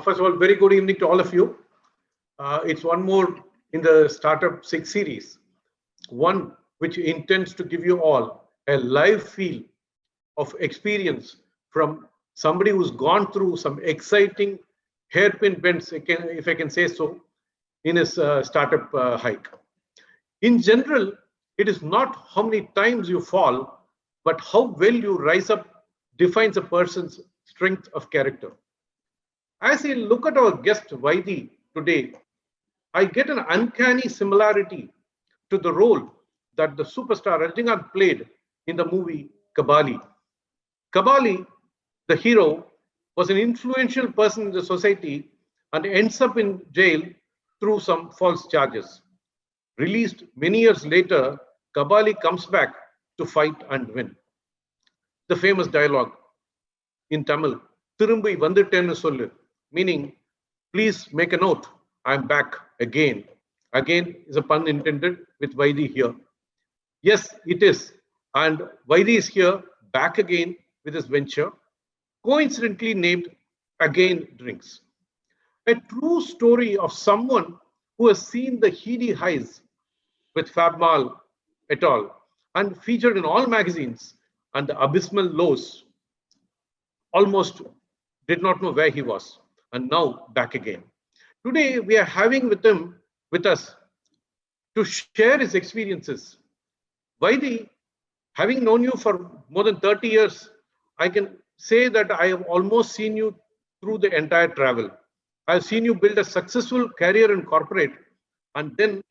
First of all, very good evening to all of you. It's one more in the Startup SIG series, one which intends to give you all a live feel of experience from somebody who's gone through some exciting hairpin bends, if I can say so, in his startup hike. In general, it is not how many times you fall, but how well you rise up defines a person's strength of character. As I look at our guest Vaidhi today, I get an uncanny similarity to the role that the superstar Rajinikanth played in the movie Kabali. Kabali, the hero, was an influential person in the society and ends up in jail through some false charges. Released many years later, Kabali comes back to fight and win. The famous dialogue in Tamil, Thirumbi Vanditenu Sollu, meaning, please make a note, I'm back again. Again is a pun intended with Vaidhi here. Yes, it is. And Vaidhi is here, back again with his venture, coincidentally named Again Drinks. A true story of someone who has seen the heady highs with Fabmal et al. And featured in all magazines, and the abysmal lows. Almost did not know where he was, and now back again. Today, we are having with us to share his experiences. Vaidhi, having known you for more than 30 years, I can say that I have almost seen you through the entire travel. I've seen you build a successful career in corporate, and then,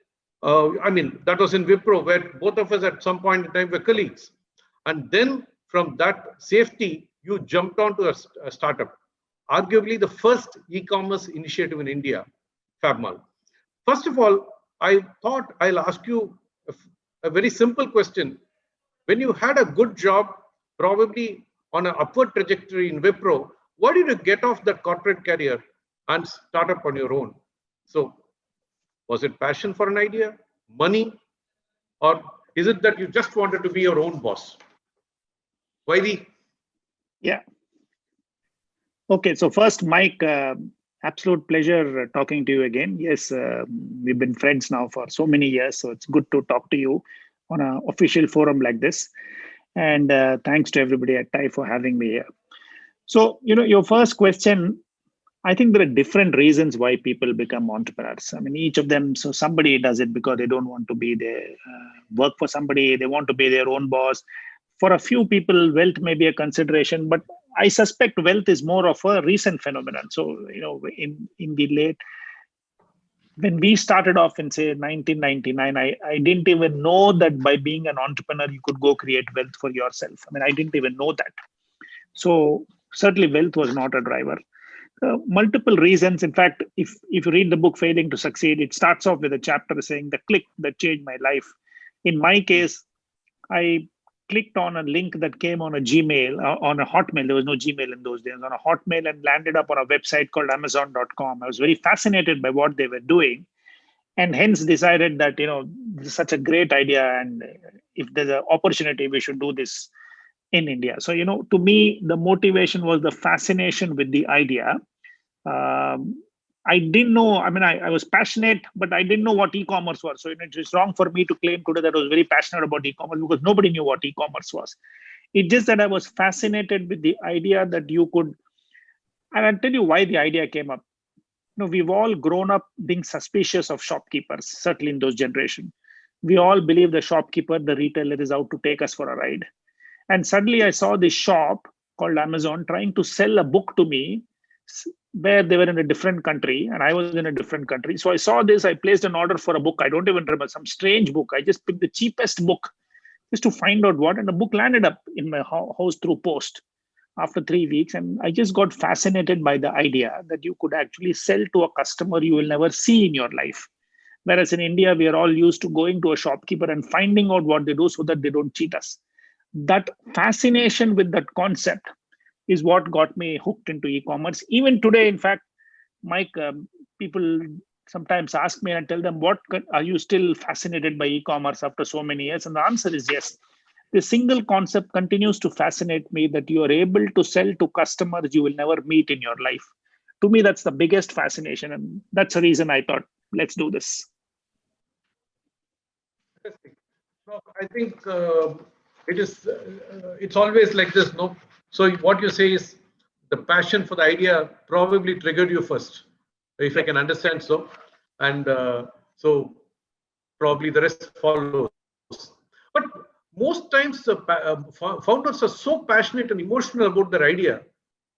that was in Vipro, where both of us at some point in time were colleagues. And then from that safety, you jumped onto a startup, arguably the first e-commerce initiative in India, Fabmal. First of all, I thought I'll ask you a very simple question. When you had a good job, probably on an upward trajectory in Vipro, why did you get off that corporate career and start up on your own? So, was it passion for an idea, money, or is it that you just wanted to be your own boss? Vaidhi? Yeah. Okay, so first, Mike, absolute pleasure talking to you again. Yes, we've been friends now for so many years, so it's good to talk to you on an official forum like this. And thanks to everybody at TiE for having me here. So, your first question, I think there are different reasons why people become entrepreneurs. I mean, each of them, so somebody does it because they don't want to be work for somebody, they want to be their own boss. For a few people, wealth may be a consideration, but I suspect wealth is more of a recent phenomenon. So, in the late, when we started off in, say, 1999, I didn't even know that by being an entrepreneur, you could go create wealth for yourself. I mean, I didn't even know that. So certainly wealth was not a driver. Multiple reasons. In fact, if you read the book Failing to Succeed, it starts off with a chapter saying the click that changed my life. In my case, I clicked on a link that came on a Gmail, on a Hotmail. There was no Gmail in those days, on a Hotmail, and landed up on a website called Amazon.com. I was very fascinated by what they were doing, and hence decided that, this is such a great idea, and if there's an opportunity, we should do this in India. So, to me, the motivation was the fascination with the idea. I didn't know, I was passionate, but I didn't know what e-commerce was. So, it's wrong for me to claim today that I was very passionate about e-commerce because nobody knew what e-commerce was. It's just that I was fascinated with the idea that you could, and I'll tell you why the idea came up. We've all grown up being suspicious of shopkeepers, certainly in those generations. We all believe the shopkeeper, the retailer, is out to take us for a ride. And suddenly I saw this shop called Amazon trying to sell a book to me where they were in a different country and I was in a different country. So I saw this, I placed an order for a book. I don't even remember, some strange book. I just picked the cheapest book just to find out what, and the book landed up in my house through post after 3 weeks. And I just got fascinated by the idea that you could actually sell to a customer you will never see in your life. Whereas in India, we are all used to going to a shopkeeper and finding out what they do so that they don't cheat us. That fascination with that concept is what got me hooked into e-commerce. Even today, in fact, Mike, people sometimes ask me and I tell them, are you still fascinated by e-commerce after so many years? And the answer is yes. The single concept continues to fascinate me, that you are able to sell to customers you will never meet in your life. to me, that's the biggest fascination. And that's the reason I thought, let's do this. No, I think it's always like this, no? So what you say is the passion for the idea probably triggered you first, if I can understand so. And so probably the rest follows. But most times founders are so passionate and emotional about their idea.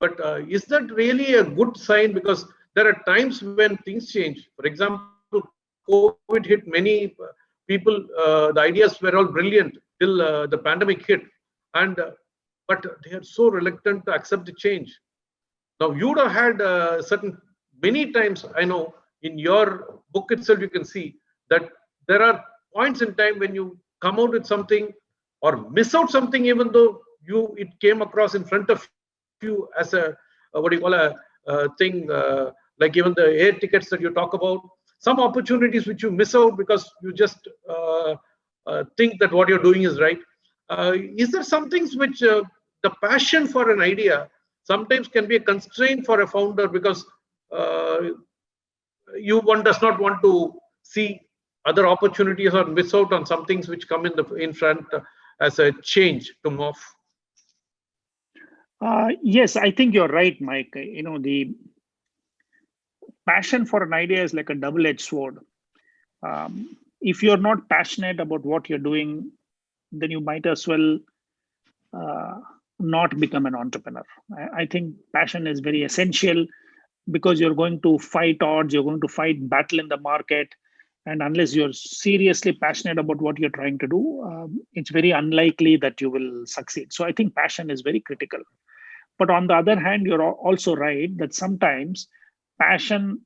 But is that really a good sign? Because there are times when things change. For example, COVID hit many people. The ideas were all brilliant till the pandemic hit, and but they are so reluctant to accept the change. Now you would have had certain many times. I know in your book itself you can see that there are points in time when you come out with something or miss out something, even though it came across in front of you as a what do you call a thing, like even the air tickets that you talk about, some opportunities which you miss out because you just think that what you're doing is right. Is there some things which the passion for an idea sometimes can be a constraint for a founder, because one does not want to see other opportunities or miss out on some things which come in front as a change to move? Yes, I think you're right, Mike. The passion for an idea is like a double-edged sword. If you're not passionate about what you're doing, then you might as well not become an entrepreneur. I think passion is very essential, because you're going to fight odds, you're going to fight battle in the market. And unless you're seriously passionate about what you're trying to do, it's very unlikely that you will succeed. So I think passion is very critical. But on the other hand, you're also right that sometimes passion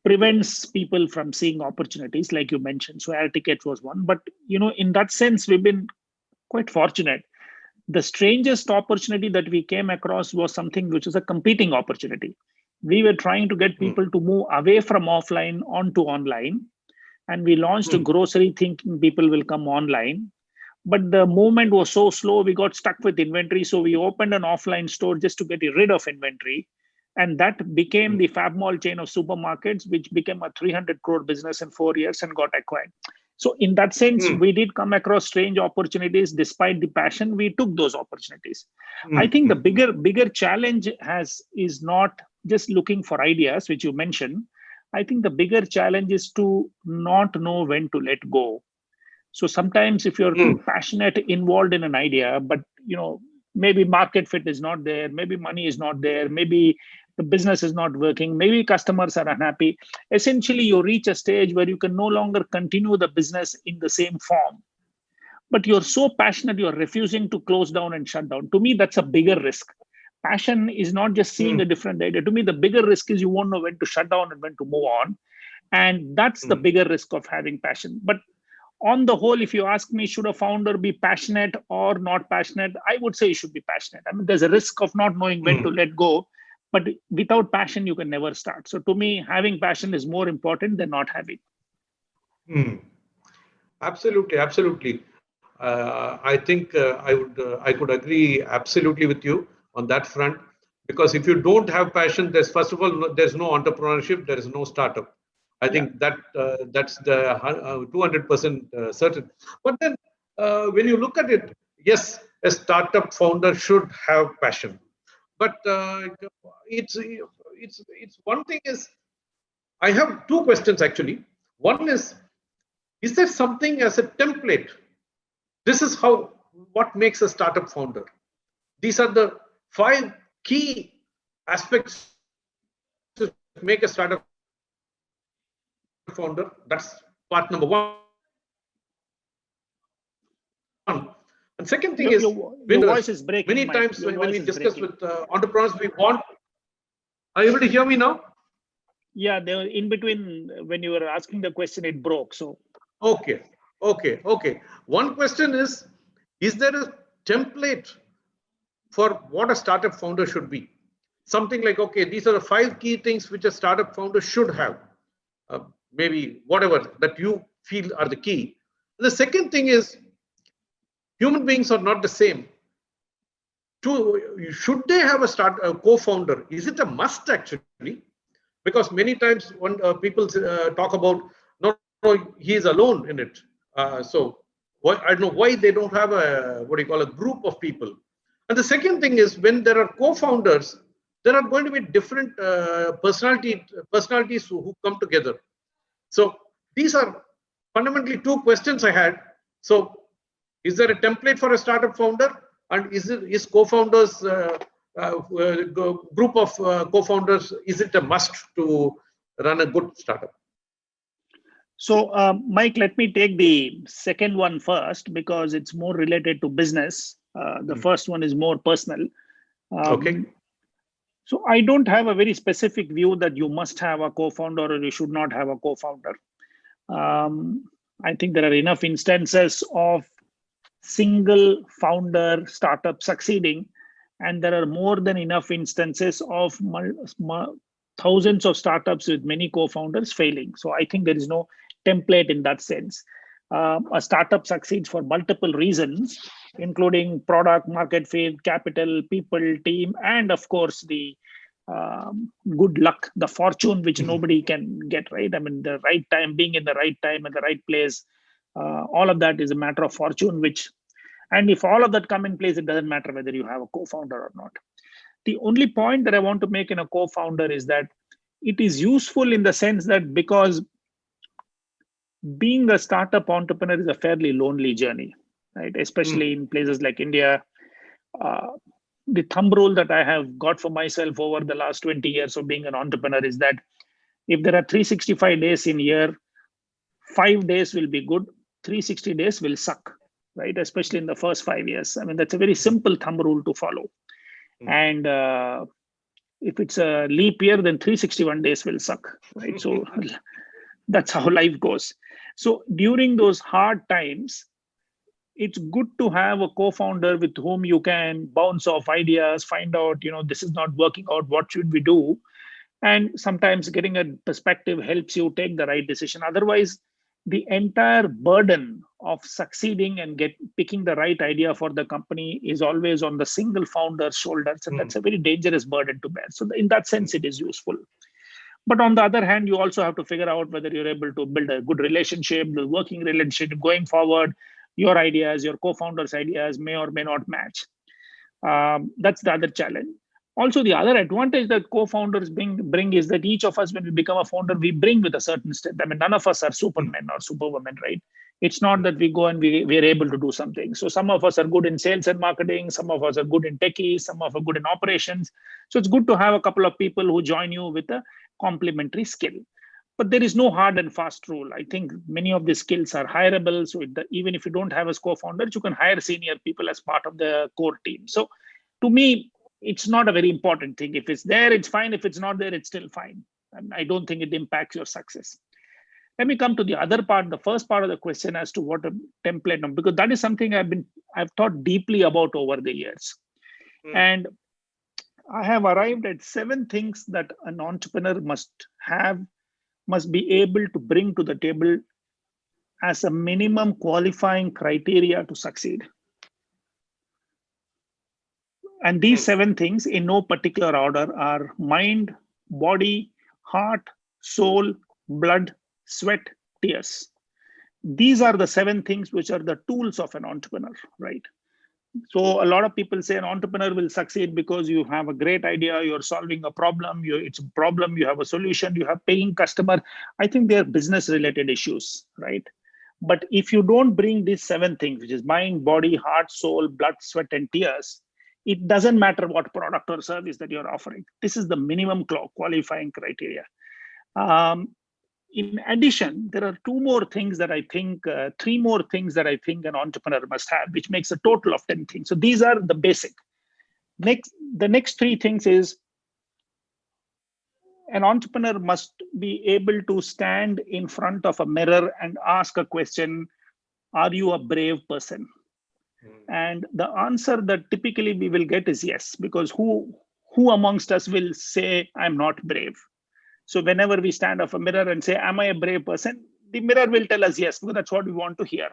prevents people from seeing opportunities, like you mentioned. So air tickets was one. But in that sense, we've been quite fortunate. The strangest opportunity that we came across was something which is a competing opportunity. We were trying to get people to move away from offline onto online. And we launched a grocery thinking people will come online. But the movement was so slow, we got stuck with inventory. So we opened an offline store just to get rid of inventory. And that became the Fab Mall chain of supermarkets, which became a 300 crore business in 4 years and got acquired. So in that sense, we did come across strange opportunities. Despite the passion, we took those opportunities. I think the bigger challenge is not just looking for ideas, which you mentioned. I think the bigger challenge is to not know when to let go. So sometimes if you're too passionate, involved in an idea, but maybe market fit is not there, maybe money is not there, maybe the business is not working, maybe customers are unhappy. Essentially, you reach a stage where you can no longer continue the business in the same form. But you're so passionate, you're refusing to close down and shut down. To me, that's a bigger risk. Passion is not just seeing a different idea. To me, the bigger risk is you won't know when to shut down and when to move on. And that's the bigger risk of having passion. But on the whole, if you ask me, should a founder be passionate or not passionate? I would say you should be passionate. I mean, there's a risk of not knowing when to let go, but without passion, you can never start. So to me, having passion is more important than not having. Absolutely, absolutely. I think I could agree absolutely with you on that front, because if you don't have passion, first of all, there's no entrepreneurship, there is no startup. I think that's the 200% certain. But then when you look at it, yes, a startup founder should have passion. But it's one thing is, I have two questions actually. One is there something as a template? This is what makes a startup founder. These are the 5 key aspects to make a startup founder. That's part number 1. And second thing is, your voice is breaking, many Mike. times Your when we voice is discuss breaking. with entrepreneurs, we want. Are you able to hear me now? Yeah, they were in between when you were asking the question, it broke. So Okay. One question is there a template for what a startup founder should be? Something like, okay, these are the 5 key things which a startup founder should have. Maybe whatever that you feel are the key. The second thing is, human beings are not the same. should they have a co-founder? Is it a must actually? Because many times when people talk about no, he is alone in it. So I don't know why they don't have a group of people. And the second thing is, when there are co-founders, there are going to be different personalities who come together. So these are fundamentally two questions I had. So is there a template for a startup founder, and is co-founders group of co-founders, is it a must to run a good startup? So, Mike, let me take the second one first because it's more related to business. The first one is more personal. Okay. So I don't have a very specific view that you must have a co-founder or you should not have a co-founder. I think there are enough instances of single founder startup succeeding, and there are more than enough instances of thousands of startups with many co-founders failing. So I think there is no template in that sense. A startup succeeds for multiple reasons, including product, market fit, capital, people, team, and of course the good luck, the fortune which nobody can get, right? I mean, the right time, being in the right time at the right place, all of that is a matter of fortune, and if all of that come in place, it doesn't matter whether you have a co-founder or not. The only point that I want to make in a co-founder is that it is useful in the sense that because being a startup entrepreneur is a fairly lonely journey, right? Especially in places like India. The thumb rule that I have got for myself over the last 20 years of being an entrepreneur is that if there are 365 days in a year, 5 days will be good, 360 days will suck, right? Especially in the first 5 years. I mean, that's a very simple thumb rule to follow. And if it's a leap year, then 361 days will suck, right? So that's how life goes. So during those hard times, it's good to have a co-founder with whom you can bounce off ideas, find out, this is not working out, what should we do? And sometimes getting a perspective helps you take the right decision. Otherwise, the entire burden of succeeding and picking the right idea for the company is always on the single founder's shoulders. And that's a very dangerous burden to bear. So in that sense, it is useful. But on the other hand, you also have to figure out whether you're able to build a good relationship, the working relationship going forward. Your ideas, your co-founders' ideas may or may not match. That's the other challenge. Also, the other advantage that co-founders bring is that each of us, when we become a founder, we bring with a certain strength. I mean, none of us are supermen or superwomen, right? It's not that we go and we are able to do something. So some of us are good in sales and marketing. Some of us are good in techies. Some of us are good in operations. So it's good to have a couple of people who join you with a complementary skill. But there is no hard and fast rule. I think many of these skills are hireable. So even if you don't have a co-founder, you can hire senior people as part of the core team. So to me, it's not a very important thing. If it's there, it's fine. If it's not there, it's still fine. And I don't think it impacts your success. Let me come to the other part, the first part of the question as to what a template, because that is something I've thought deeply about over the years. And I have arrived at 7 things that an entrepreneur must be able to bring to the table as a minimum qualifying criteria to succeed. And these 7 things in no particular order are mind, body, heart, soul, blood, sweat, tears. These are the 7 things which are the tools of an entrepreneur, right? So a lot of people say an entrepreneur will succeed because you have a great idea, you're solving a problem, it's a problem, you have a solution, you have paying customer. I think they're business related issues, right? But if you don't bring these 7 things, which is mind, body, heart, soul, blood, sweat, and tears, it doesn't matter what product or service that you're offering. This is the minimum qualifying criteria. In addition, there are 2 more things that I think, 3 more things that I think an entrepreneur must have, which makes a total of 10 things. So these are the basic. The next 3 things is an entrepreneur must be able to stand in front of a mirror and ask a question, are you a brave person? And the answer that typically we will get is yes, because who amongst us will say, I'm not brave? So whenever we stand off a mirror and say, am I a brave person? The mirror will tell us yes, because that's what we want to hear.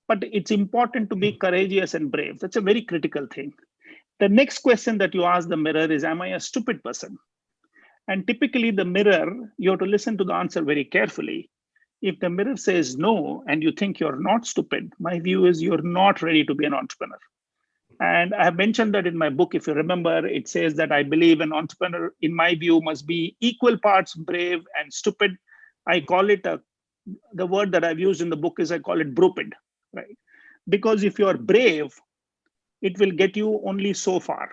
But it's important to be courageous and brave. That's a very critical thing. The next question that you ask the mirror is, am I a stupid person? And typically the mirror, you have to listen to the answer very carefully. If the mirror says no, and you think you're not stupid, my view is you're not ready to be an entrepreneur. And I have mentioned that in my book, if you remember, it says that I believe an entrepreneur, in my view, must be equal parts brave and stupid. I call it the word that I've used in the book is I call it brupid, right? Because if you're brave, it will get you only so far.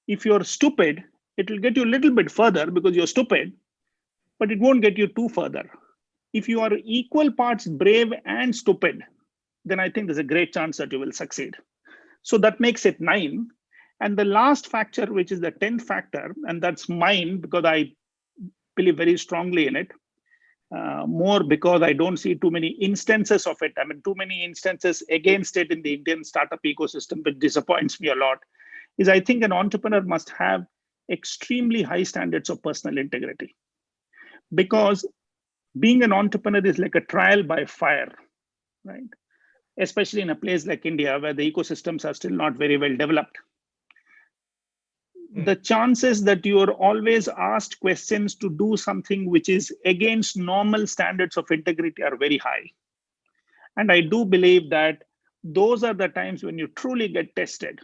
If you're stupid, it will get you a little bit further because you're stupid, but it won't get you too further. If you are equal parts brave and stupid, then I think there's a great chance that you will succeed. So that makes it 9. And the last factor, which is the 10th factor, and that's mine because I believe very strongly in it, more because I don't see too many instances of it. I mean, too many instances against it in the Indian startup ecosystem, which disappoints me a lot, is I think an entrepreneur must have extremely high standards of personal integrity. Because being an entrepreneur is like a trial by fire, right? Especially in a place like India, where the ecosystems are still not very well developed. The chances that you are always asked questions to do something which is against normal standards of integrity are very high. And I do believe that those are the times when you truly get tested.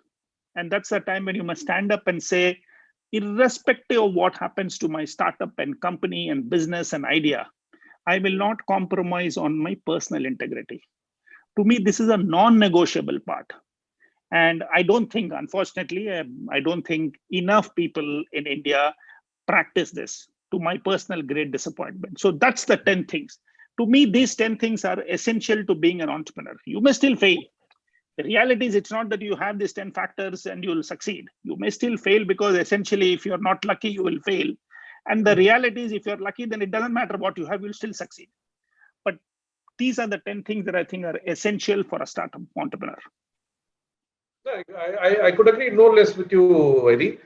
And that's the time when you must stand up and say, irrespective of what happens to my startup and company and business and idea, I will not compromise on my personal integrity. To me, this is a non-negotiable part. And I don't think, unfortunately, I don't think enough people in India practice this, to my personal great disappointment. So that's the 10 things. To me, these 10 things are essential to being an entrepreneur. You may still fail. The reality is it's not that you have these 10 factors and you'll succeed. You may still fail because essentially if you're not lucky, you will fail. And the reality is if you're lucky, then it doesn't matter what you have, you'll still succeed. But these are the 10 things that I think are essential for a startup entrepreneur. I could agree no less with you, Eddie.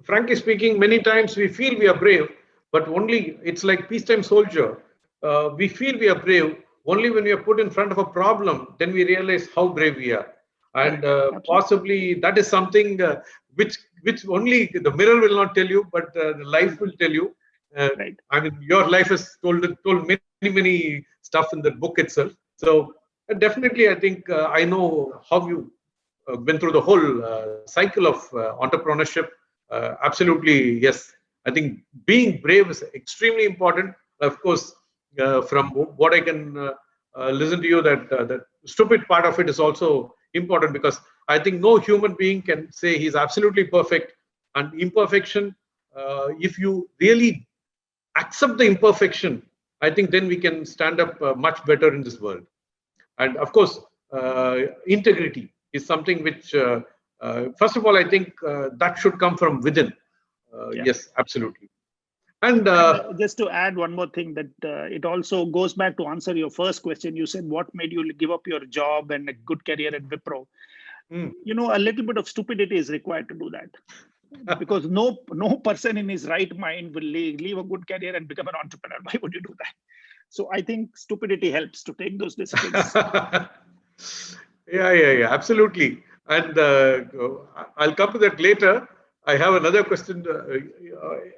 Frankly speaking, many times we feel we are brave, but only it's like peacetime soldier. We feel we are brave only when we are put in front of a problem, then we realize how brave we are. And possibly that is something which only the mirror will not tell you, but the life will tell you. Right. I mean, your life has told many stuff in the book itself. So definitely, I think I know how you went through the whole cycle of entrepreneurship. Absolutely, yes. I think being brave is extremely important. Of course, from what I can listen to you, that stupid part of it is also important, because I think no human being can say he's absolutely perfect. And imperfection, if you really accept the imperfection, I think then we can stand up much better in this world. And of course, integrity is something which, first of all, I think that should come from within. Yes, absolutely. And just to add one more thing, that it also goes back to answer your first question. You said, what made you give up your job and a good career at Vipro? You know, a little bit of stupidity is required to do that. Because no person in his right mind will leave a good career and become an entrepreneur. Why would you do that? So I think stupidity helps to take those decisions. Yeah, absolutely. And I'll come to that later. I have another question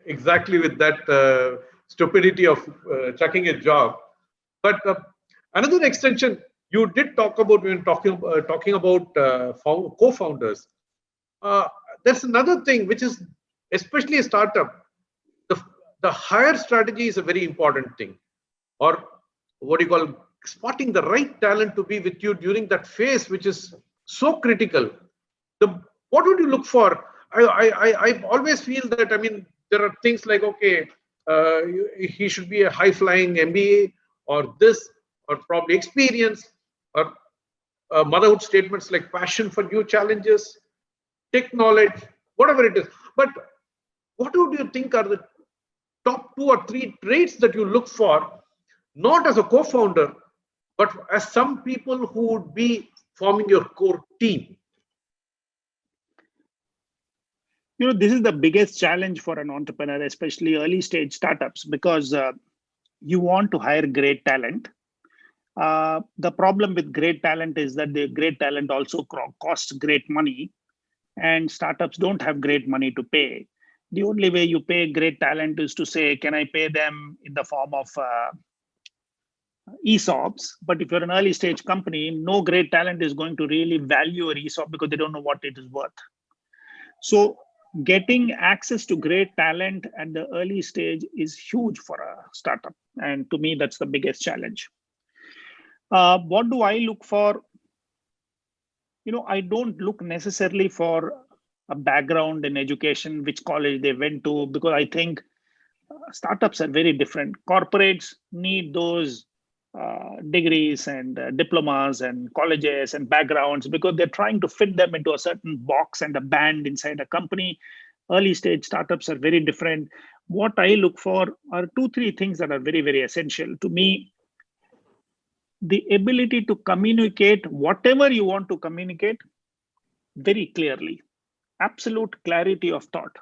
exactly with that stupidity of chucking a job. But another extension, you did talk about when talking about co-founders. There's another thing which is, especially a startup, the hire strategy is a very important thing, or what do you call spotting the right talent to be with you during that phase, which is so critical. What would you look for? I always feel that, I mean, there are things like, okay, he should be a high-flying MBA, or this, or probably experience, or motherhood statements like passion for new challenges, tech knowledge, whatever it is. But what would you think are the top 2 or 3 traits that you look for, not as a co-founder, but as some people who would be forming your core team? You know, this is the biggest challenge for an entrepreneur, especially early stage startups, because you want to hire great talent. The problem with great talent is that the great talent also costs great money. and startups don't have great money to pay. The only way you pay great talent is to say, can I pay them in the form of ESOPs? But if you're an early stage company, no great talent is going to really value an ESOP because they don't know what it is worth. So getting access to great talent at the early stage is huge for a startup. And to me, that's the biggest challenge. What do I look for? I don't look necessarily for a background in education, which college they went to, because I think startups are very different. Corporates need those degrees and diplomas and colleges and backgrounds because they're trying to fit them into a certain box and a band inside a company. Early stage startups are very different. What I look for are 2-3 things that are very, very essential to me. The ability to communicate whatever you want to communicate very clearly, absolute clarity of thought.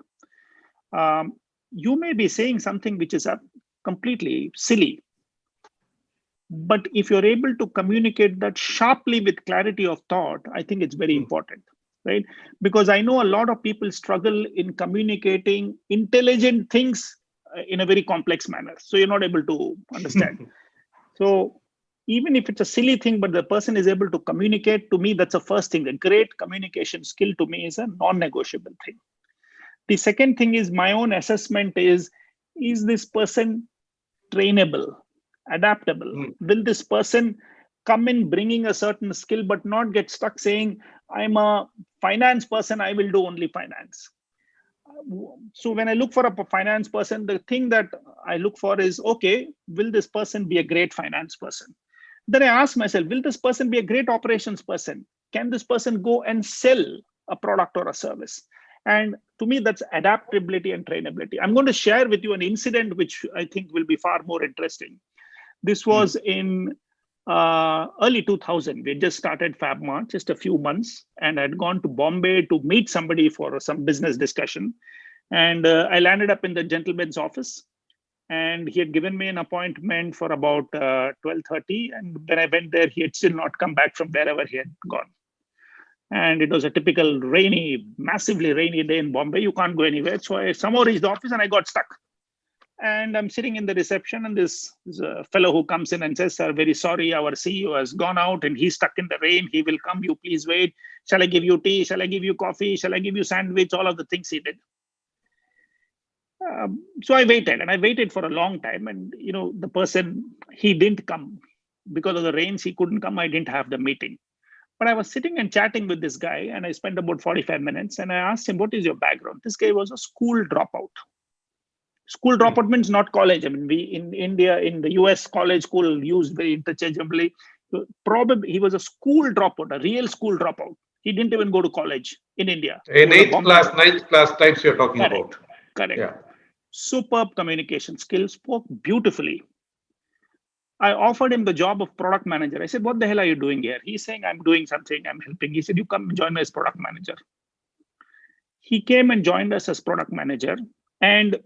You may be saying something which is completely silly, but if you're able to communicate that sharply with clarity of thought, I think it's very important, right? Because I know a lot of people struggle in communicating intelligent things in a very complex manner. So you're not able to understand. So even if it's a silly thing, but the person is able to communicate, to me, that's the first thing. A great communication skill to me is a non-negotiable thing. The second thing is my own assessment is this person trainable, adaptable? Will this person come in bringing a certain skill, but not get stuck saying, I'm a finance person, I will do only finance. So when I look for a finance person, the thing that I look for is, okay, will this person be a great finance person? Then I ask myself, will this person be a great operations person? Can this person go and sell a product or a service? And to me, that's adaptability and trainability. I'm going to share with you an incident which I think will be far more interesting. This was in early 2000. We just started FabMart, just a few months, and I'd gone to Bombay to meet somebody for some business discussion. And I landed up in the gentleman's office, and he had given me an appointment for about 12:30. And when I went there, he had still not come back from wherever he had gone. And it was a typical rainy, massively rainy day in Bombay. You can't go anywhere. So I somehow reached the office and I got stuck. And I'm sitting in the reception, and this fellow who comes in and says, sir, very sorry, our CEO has gone out and he's stuck in the rain. He will come. You please wait. Shall I give you tea? Shall I give you coffee? Shall I give you sandwich? All of the things he did. So I waited, and I waited for a long time. And, the person, he didn't come. Because of the rains, he couldn't come. I didn't have the meeting. But I was sitting and chatting with this guy, and I spent about 45 minutes. And I asked him, what is your background? This guy was a school dropout. School dropout means not college. I mean, we in India, in the US, college, school used very interchangeably. Probably he was a school dropout, a real school dropout. He didn't even go to college in India. In 8th class, 9th class types you're talking about. Correct. Yeah. Superb communication skills, spoke beautifully. I offered him the job of product manager. I said, what the hell are you doing here? He's saying, I'm doing something, I'm helping. He said, you come and join me as product manager. He came and joined us as product manager. And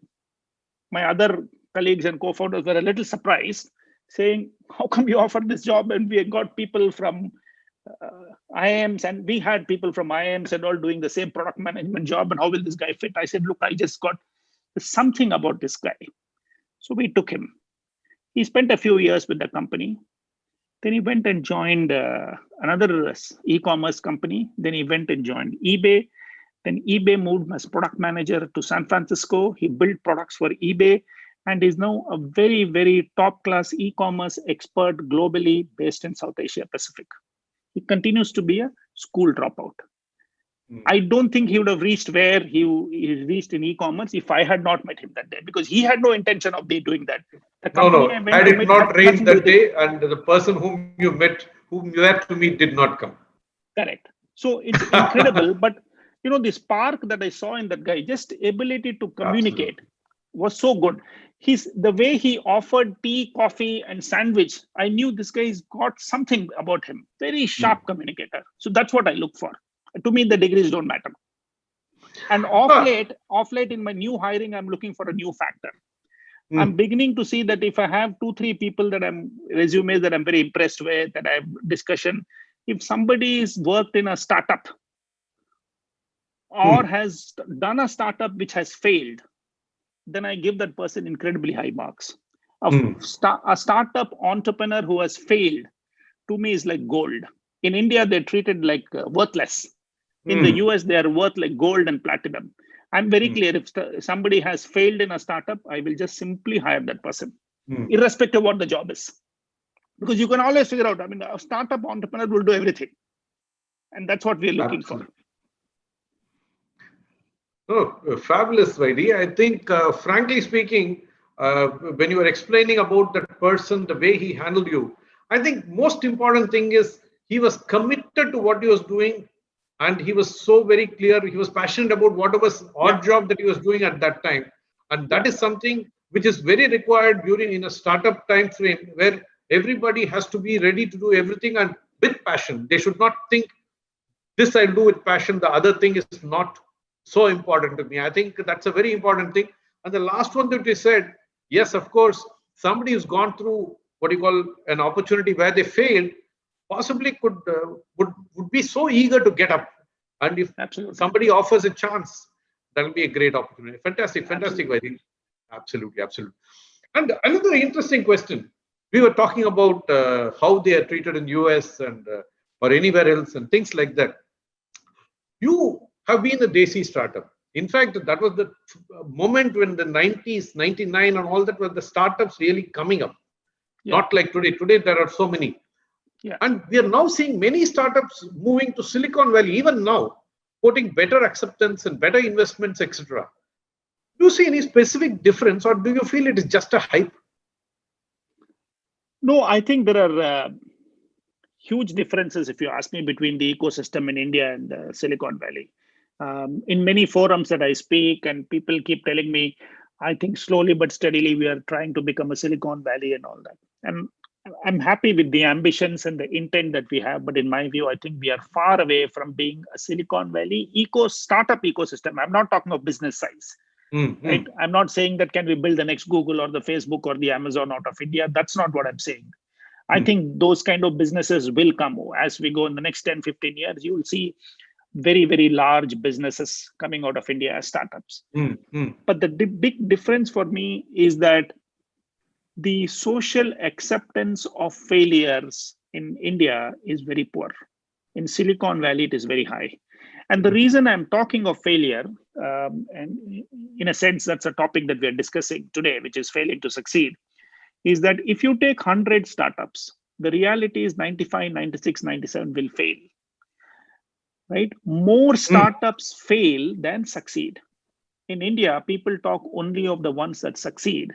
my other colleagues and co-founders were a little surprised, saying, how come you offered this job? And we got people from IIMs, and we had people from IIMs and all doing the same product management job. And how will this guy fit? I said, look, I just got something about this guy. So we took him. He spent a few years with the company. Then he went and joined another e-commerce company. Then he went and joined eBay. Then eBay moved as product manager to San Francisco. He built products for eBay and is now a very, very top-class e-commerce expert globally based in South Asia Pacific. He continues to be a school dropout. I don't think he would have reached where he reached in e-commerce if I had not met him that day, because he had no intention of doing that. No. Had it not rained that day, and the person whom you had to meet did not come. Correct. So it's incredible, but the spark that I saw in that guy, just ability to communicate, was so good. The way he offered tea, coffee, and sandwich, I knew this guy's got something about him. Very sharp communicator. So that's what I look for. To me, the degrees don't matter. And off late in my new hiring, I'm looking for a new factor. I'm beginning to see that if I have 2-3 people resumes that I'm very impressed with, that I have discussion, if somebody's worked in a startup, or has done a startup which has failed, then I give that person incredibly high marks. A startup entrepreneur who has failed, to me, is like gold. In India, they're treated like worthless. In the US, they are worth like gold and platinum. I'm very clear. If somebody has failed in a startup, I will just simply hire that person, irrespective of what the job is. Because you can always figure out, I mean, a startup entrepreneur will do everything. And that's what we're looking for. Oh, fabulous, Vaidhi. I think, frankly speaking, when you were explaining about that person, the way he handled you, I think most important thing is he was committed to what he was doing, and he was so very clear. He was passionate about whatever odd job that he was doing at that time, and that is something which is very required during in a startup time frame where everybody has to be ready to do everything and with passion. They should not think this I'll do with passion. The other thing is not so important to me. I think that's a very important thing. And the last one that you said, yes, of course, somebody who's gone through what you call an opportunity where they failed, possibly would be so eager to get up. And if somebody offers a chance, that'll be a great opportunity. Fantastic, Vaidhi. Absolutely. And another interesting question. We were talking about how they are treated in US and or anywhere else and things like that. You have been a Desi startup. In fact, that was the moment when the 90s, 99 and all that were the startups really coming up. Not like today. Today, there are so many. And we are now seeing many startups moving to Silicon Valley, even now, quoting better acceptance and better investments, etc. Do you see any specific difference, or do you feel it is just a hype? No, I think there are huge differences, if you ask me, between the ecosystem in India and Silicon Valley. In many forums that I speak, and people keep telling me, I think slowly but steadily we are trying to become a Silicon Valley and all that. And I'm happy with the ambitions and the intent that we have, but in my view, I think we are far away from being a Silicon Valley startup ecosystem. I'm not talking of business size. Right? I'm not saying that can we build the next Google or the Facebook or the Amazon out of India. That's not what I'm saying. I think those kind of businesses will come as we go in the next 10, 15 years. You will see very, very large businesses coming out of India as startups. But the big difference for me is that the social acceptance of failures in India is very poor. In Silicon Valley, it is very high. And the reason I'm talking of failure, and in a sense, that's a topic that we're discussing today, which is failing to succeed, is that if you take 100 startups, the reality is 95, 96, 97 will fail. Right? More startups fail than succeed. In India, people talk only of the ones that succeed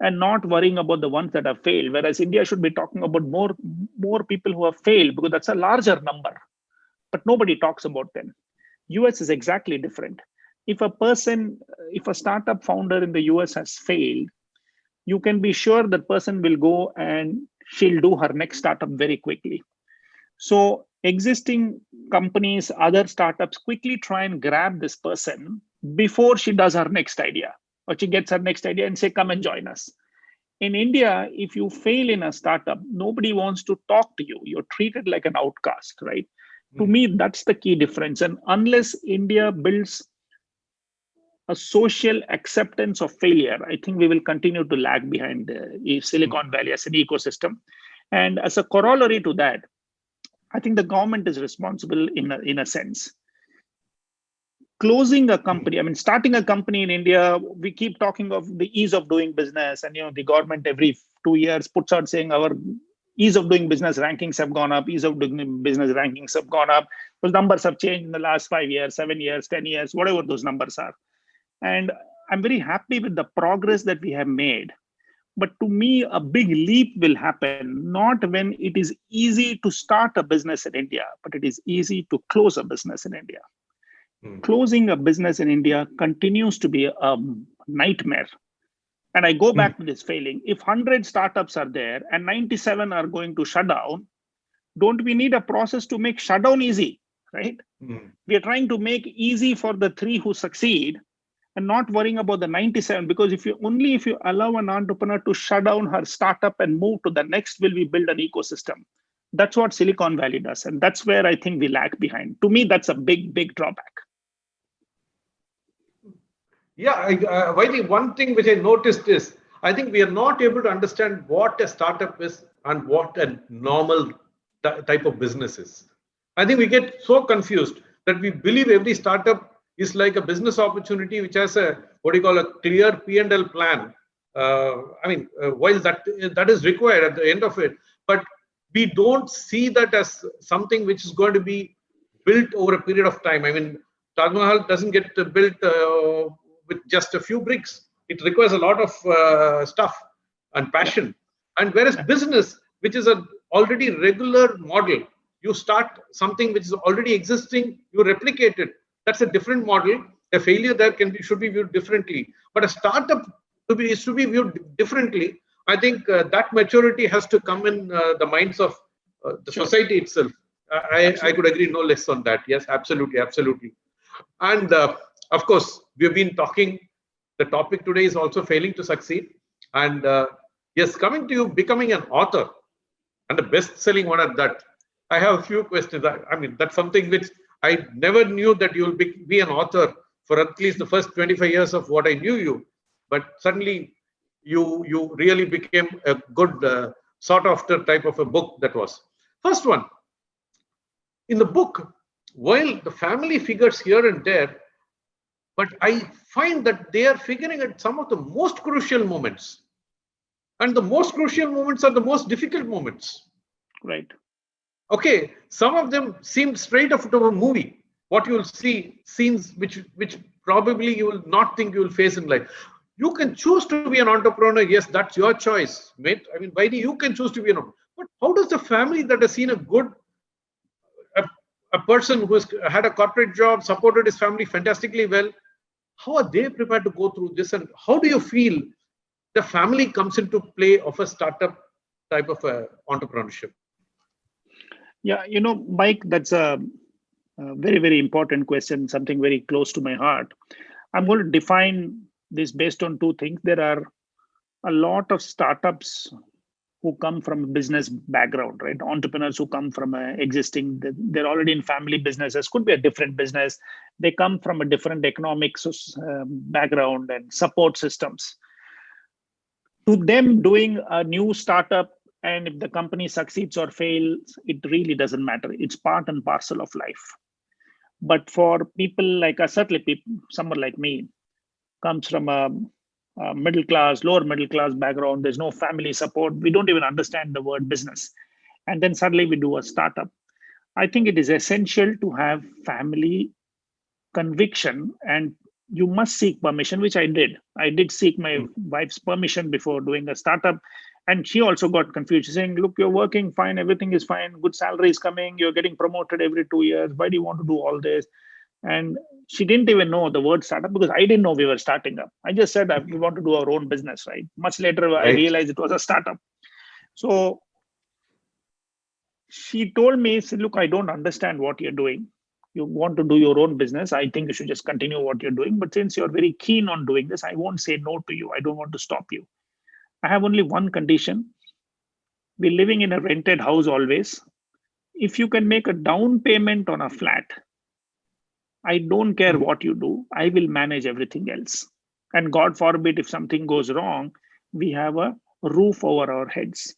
and not worrying about the ones that have failed. Whereas India should be talking about more people who have failed, because that's a larger number. But nobody talks about them. US is exactly different. If a startup founder in the US has failed, you can be sure that person will go and she'll do her next startup very quickly. So existing companies, other startups quickly try and grab this person before she does her next idea, or she gets her next idea and say, come and join us. In India, if you fail in a startup, nobody wants to talk to you. You're treated like an outcast, right? To me, that's the key difference. And unless India builds a social acceptance of failure, I think we will continue to lag behind Silicon Valley as an ecosystem. And as a corollary to that, I think the government is responsible in a sense. Closing a company, I mean, starting a company in India, we keep talking of the ease of doing business, and the government every 2 years puts out saying our ease of doing business rankings have gone up, ease of doing business rankings have gone up. Those numbers have changed in the last 5 years, 7 years, 10 years, whatever those numbers are. And I'm very happy with the progress that we have made. But to me, a big leap will happen not when it is easy to start a business in India, but it is easy to close a business in India. Closing a business in India continues to be a nightmare. And I go back to this failing. If 100 startups are there and 97 are going to shut down, don't we need a process to make shutdown easy, right? We are trying to make easy for the 3 who succeed and not worrying about the 97, because if you allow an entrepreneur to shut down her startup and move to the next, will we build an ecosystem? That's what Silicon Valley does. And that's where I think we lag behind. To me, that's a big, big drawback. Yeah, Vaidhi, one thing which I noticed is I think we are not able to understand what a startup is and what a normal type of business is. I think we get so confused that we believe every startup is like a business opportunity which has a what do you call a clear P&L plan. While that is required at the end of it, but we don't see that as something which is going to be built over a period of time. I mean, Taj Mahal doesn't get built with just a few bricks. It requires a lot of stuff and Yeah. passion. And whereas business, which is an already regular model, you start something which is already existing, you replicate it. That's a different model. A failure there should be viewed differently. But a startup is to be viewed differently. I think that maturity has to come in the minds of the Sure. society itself. I Absolutely. could agree no less on that. Yes, absolutely, absolutely. And of course, we've been talking. The topic today is also failing to succeed. And yes, coming to you, becoming an author and a best-selling one at that. I have a few questions. I mean, that's something which I never knew that you'll be an author for at least the first 25 years of what I knew you. But suddenly, you really became a good sought after type of a book that was. First one, in the book, while the family figures here and there, but I find that they are figuring at some of the most crucial moments. And the most crucial moments are the most difficult moments. Right. Okay, some of them seem straight out of a movie. What you will see, scenes which probably you will not think you will face in life. You can choose to be an entrepreneur. Yes, that's your choice, mate. I mean, why do you can choose to be an entrepreneur? But how does the family that has seen a, a person who has had a corporate job, supported his family fantastically well, how are they prepared to go through this? And how do you feel the family comes into play of a startup type of entrepreneurship? Yeah, Mike, that's a very, very important question, something very close to my heart. I'm going to define this based on two things. There are a lot of startups who come from a business background, right? Entrepreneurs who come from they're already in family businesses, could be a different business. They come from a different economic background and support systems. To them, doing a new startup, and if the company succeeds or fails, it really doesn't matter. It's part and parcel of life. But for people like us, certainly someone like me comes from a middle class, lower middle class background. There's no family support. We don't even understand the word business. And then suddenly we do a startup. I think it is essential to have family conviction, and you must seek permission, which I did. I did seek my wife's permission before doing a startup. And she also got confused. She's saying, look, you're working fine, everything is fine, good salary is coming, you're getting promoted every 2 years. Why do you want to do all this? And she didn't even know the word startup because I didn't know we were starting up. I just said we want to do our own business, right? Much later, I Right. realized it was a startup. So she told me, said, look, I don't understand what you're doing. You want to do your own business. I think you should just continue what you're doing. But since you're very keen on doing this, I won't say no to you. I don't want to stop you. I have only one condition. We're living in a rented house always. If you can make a down payment on a flat, I don't care what you do. I will manage everything else. And God forbid, if something goes wrong, we have a roof over our heads.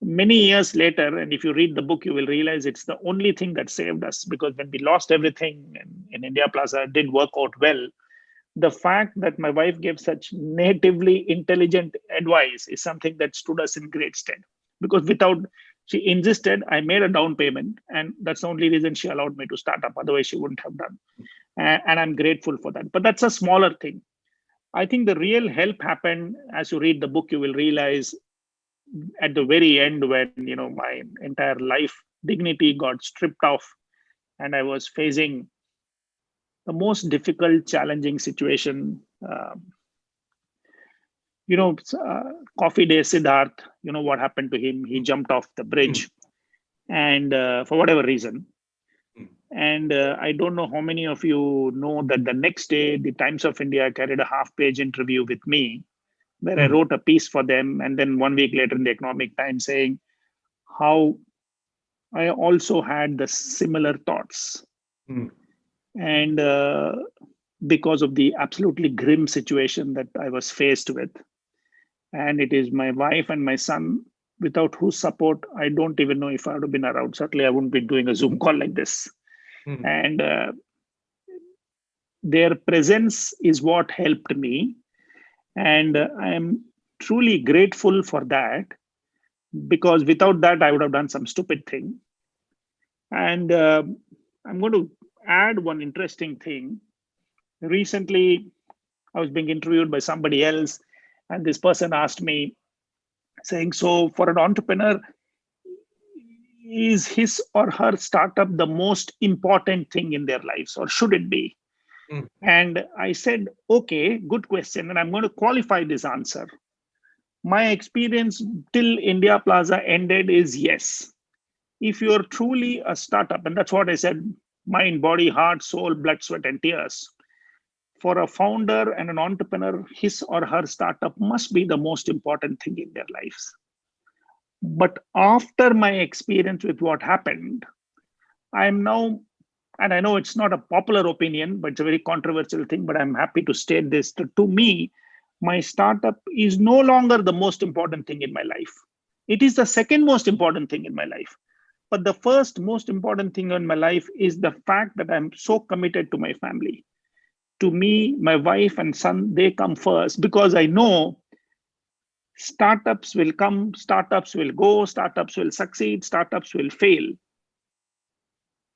Many years later, and if you read the book, you will realize it's the only thing that saved us, because when we lost everything in India Plaza, it didn't work out well. The fact that my wife gave such natively intelligent advice is something that stood us in great stead. Because she insisted, I made a down payment, and that's the only reason she allowed me to start up. Otherwise, she wouldn't have done. And I'm grateful for that. But that's a smaller thing. I think the real help happened as you read the book. You will realize at the very end when my entire life dignity got stripped off, and I was facing the most difficult, challenging situation. Coffee Day Siddharth, what happened to him? He jumped off the bridge, and for whatever reason. And I don't know how many of you know that the next day, the Times of India carried a half-page interview with me, where I wrote a piece for them. And then 1 week later in the Economic Times saying how I also had the similar thoughts. And because of the absolutely grim situation that I was faced with. And it is my wife and my son, without whose support, I don't even know if I would have been around. Certainly, I wouldn't be doing a Zoom call like this. And their presence is what helped me. And I am truly grateful for that, because without that, I would have done some stupid thing. And I'm going to add one interesting thing. Recently, I was being interviewed by somebody else, and this person asked me, saying, so for an entrepreneur, is his or her startup the most important thing in their lives, or should it be? And I said, okay, good question. And I'm going to qualify this answer. My experience till India Plaza ended is yes. If you're truly a startup, and that's what I said, mind, body, heart, soul, blood, sweat, and tears. For a founder and an entrepreneur, his or her startup must be the most important thing in their lives. But after my experience with what happened, I'm now, and I know it's not a popular opinion, but it's a very controversial thing, but I'm happy to state this. To me, my startup is no longer the most important thing in my life. It is the second most important thing in my life. But the first most important thing in my life is the fact that I'm so committed to my family. To me, my wife and son, they come first, because I know startups will come, startups will go, startups will succeed, startups will fail.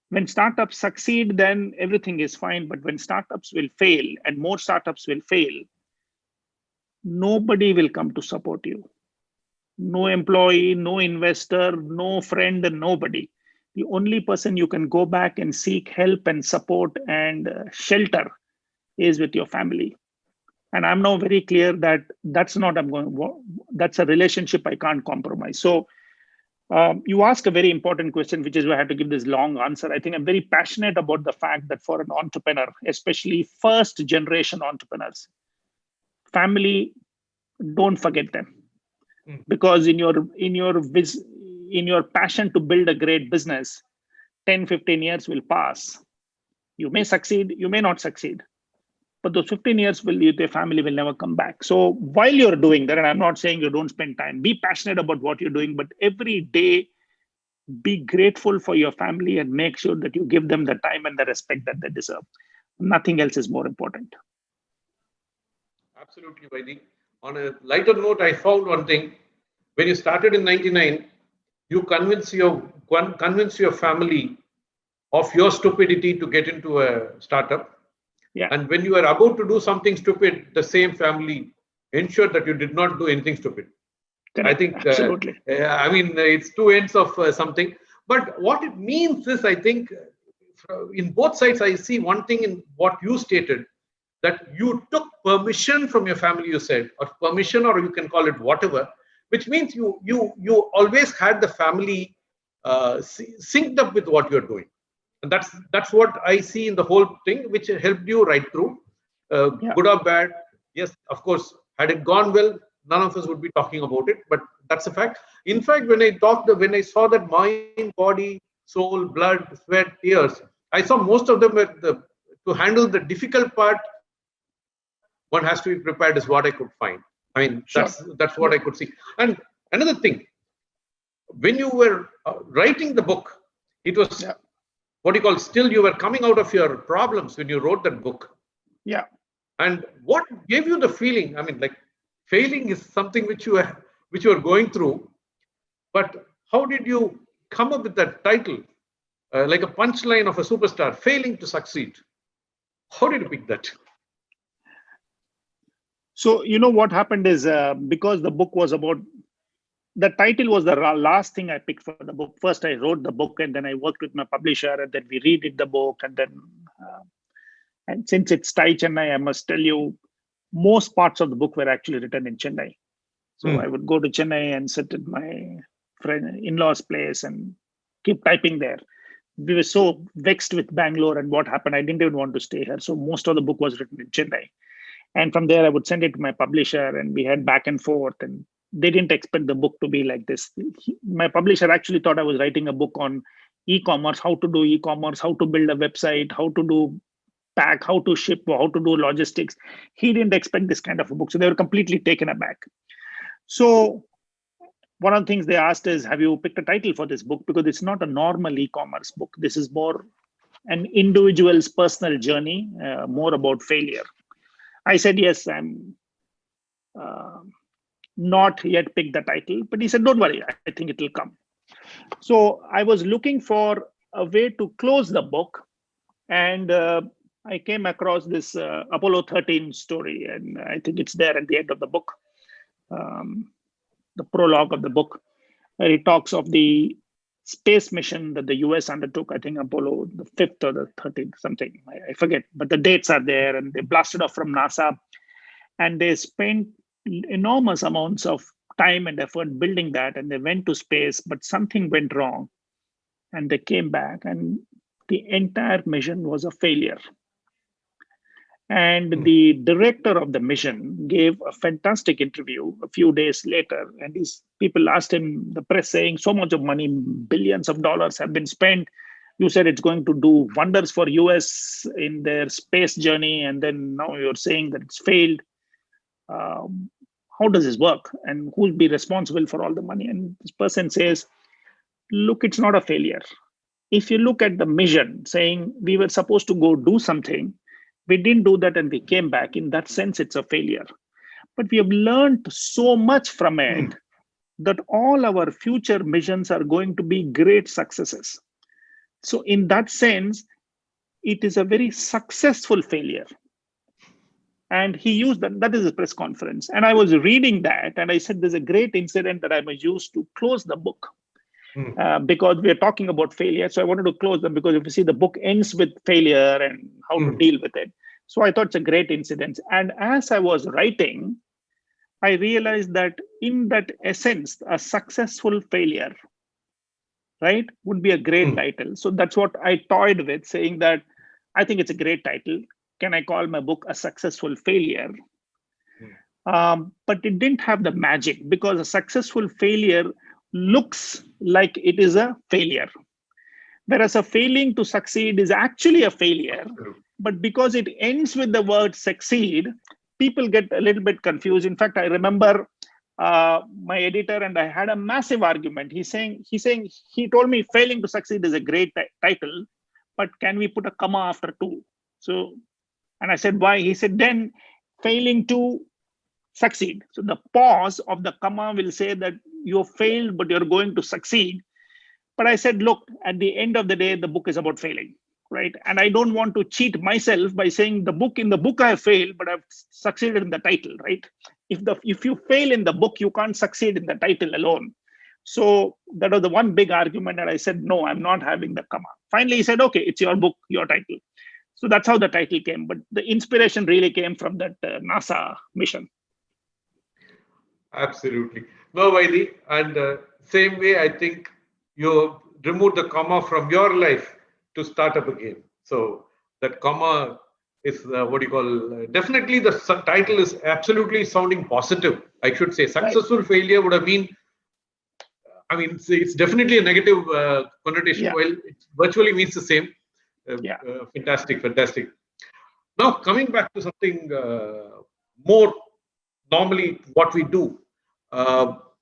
When startups succeed, then everything is fine. But when startups will fail, and more startups will fail, nobody will come to support you. No employee, no investor, no friend, nobody. The only person you can go back and seek help and support and shelter is with your family. And I'm now very clear that that's a relationship I can't compromise. So you ask a very important question, which is why I have to give this long answer. I think I'm very passionate about the fact that for an entrepreneur, especially first generation entrepreneurs, family, don't forget them. Because in your passion to build a great business, 10, 15 years will pass. You may succeed, you may not succeed. But those 15 years their family will never come back. So while you're doing that, and I'm not saying you don't spend time, be passionate about what you're doing, but every day be grateful for your family and make sure that you give them the time and the respect that they deserve. Nothing else is more important. Absolutely, Vaidhi. On a lighter note, I found one thing. When you started in 99, you convince your family of your stupidity to get into a startup. Yeah. And when you were about to do something stupid, the same family ensured that you did not do anything stupid. Correct. I think, absolutely. It's two ends of something. But what it means is, I think, in both sides, I see one thing in what you stated, that you took permission from your family, you said, or permission, or you can call it whatever, which means you always had the family synced up with what you're doing. And that's what I see in the whole thing, which helped you right through, good or bad. Yes, of course, had it gone well, none of us would be talking about it, but that's a fact. In fact, when I saw that mind, body, soul, blood, sweat, tears, I saw most of them to handle the difficult part, one has to be prepared, is what I could find. I mean, that's what I could see. And another thing, when you were writing the book, it was what you call, still you were coming out of your problems when you wrote that book. Yeah. And what gave you the feeling? I mean, like, failing is something which you are going through, but how did you come up with that title, like a punchline of a superstar, failing to succeed? How did you pick that? So, what happened is, because the book was about, the title was the last thing I picked for the book. First, I wrote the book, and then I worked with my publisher, and then we redid the book. And then, and since it's TiE Chennai, I must tell you, most parts of the book were actually written in Chennai. So I would go to Chennai and sit at my friend in-law's place and keep typing there. We were so vexed with Bangalore and what happened. I didn't even want to stay here. So most of the book was written in Chennai. And from there, I would send it to my publisher, and we had back and forth. And they didn't expect the book to be like this. My publisher actually thought I was writing a book on e-commerce, how to do e-commerce, how to build a website, how to do pack, how to ship, how to do logistics. He didn't expect this kind of a book. So they were completely taken aback. So one of the things they asked is, have you picked a title for this book? Because it's not a normal e-commerce book. This is more an individual's personal journey, more about failure. I said, yes, I'm not yet picked the title, but he said, don't worry, I think it will come. So I was looking for a way to close the book, and I came across this Apollo 13 story, and I think it's there at the end of the book, the prologue of the book, where he talks of the space mission that the US undertook, I think Apollo the 5th or the 13th, something, I forget, but the dates are there, and they blasted off from NASA, and they spent enormous amounts of time and effort building that, and they went to space, but something went wrong, and they came back, and the entire mission was a failure. And the director of the mission gave a fantastic interview a few days later, and these people asked him, the press saying, so much of money, billions of dollars have been spent. You said it's going to do wonders for US in their space journey, and then now you're saying that it's failed. How does this work? And who'll be responsible for all the money? And this person says, look, it's not a failure. If you look at the mission saying we were supposed to go do something, we didn't do that and we came back. In that sense, it's a failure. But we have learned so much from it that all our future missions are going to be great successes. So in that sense, it is a very successful failure. And he used that is a press conference. And I was reading that, and I said, there's a great incident that I may use to close the book. Because we are talking about failure. So I wanted to close them, because if you see, the book ends with failure and how to deal with it. So I thought it's a great incident. And as I was writing, I realized that in that essence, a successful failure, right, would be a great title. So that's what I toyed with, saying that I think it's a great title. Can I call my book A Successful Failure? But it didn't have the magic, because a successful failure looks like it is a failure. Whereas a failing to succeed is actually a failure. But because it ends with the word succeed, people get a little bit confused. In fact, I remember my editor and I had a massive argument. He told me failing to succeed is a great title, but can we put a comma after two? So, and I said, why? He said, then failing to succeed. So the pause of the comma will say that you failed, but you're going to succeed. But I said, look, at the end of the day, the book is about failing, right? And I don't want to cheat myself by saying in the book I have failed, but I've succeeded in the title, right? If you fail in the book, you can't succeed in the title alone. So that was the one big argument, and I said, no, I'm not having the comma. Finally, he said, okay, it's your book, your title. So that's how the title came. But the inspiration really came from that NASA mission. Absolutely. No, Vaidhi. And same way, I think you remove the comma from your life to start up again. So that comma is definitely the title is absolutely sounding positive. I should say successful failure would have been, it's definitely a negative connotation, while it virtually means the same. Fantastic. Now, coming back to something more normally what we do,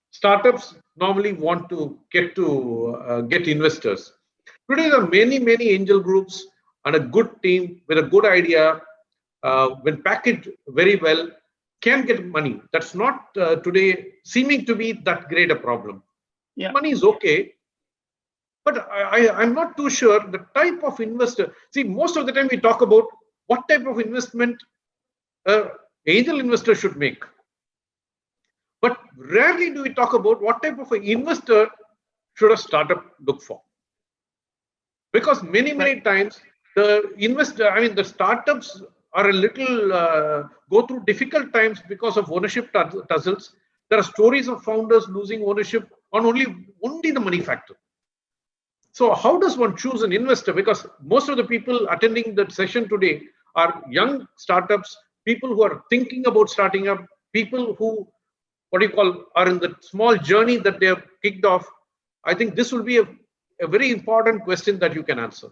startups normally want to get investors. Today, there are many angel groups and a good team with a good idea, when packaged very well, can get money. That's not today seeming to be that great a problem. Money is okay, but I'm not too sure the type of investor. See, most of the time we talk about what type of investment angel investor should make. But rarely do we talk about what type of an investor should a startup look for. Because many times the startups are a little go through difficult times because of ownership tussles. There are stories of founders losing ownership on only the money factor. So how does one choose an investor? Because most of the people attending that session today are young startups, people who are thinking about starting up, people who are in the small journey that they have kicked off. I think this will be a very important question that you can answer.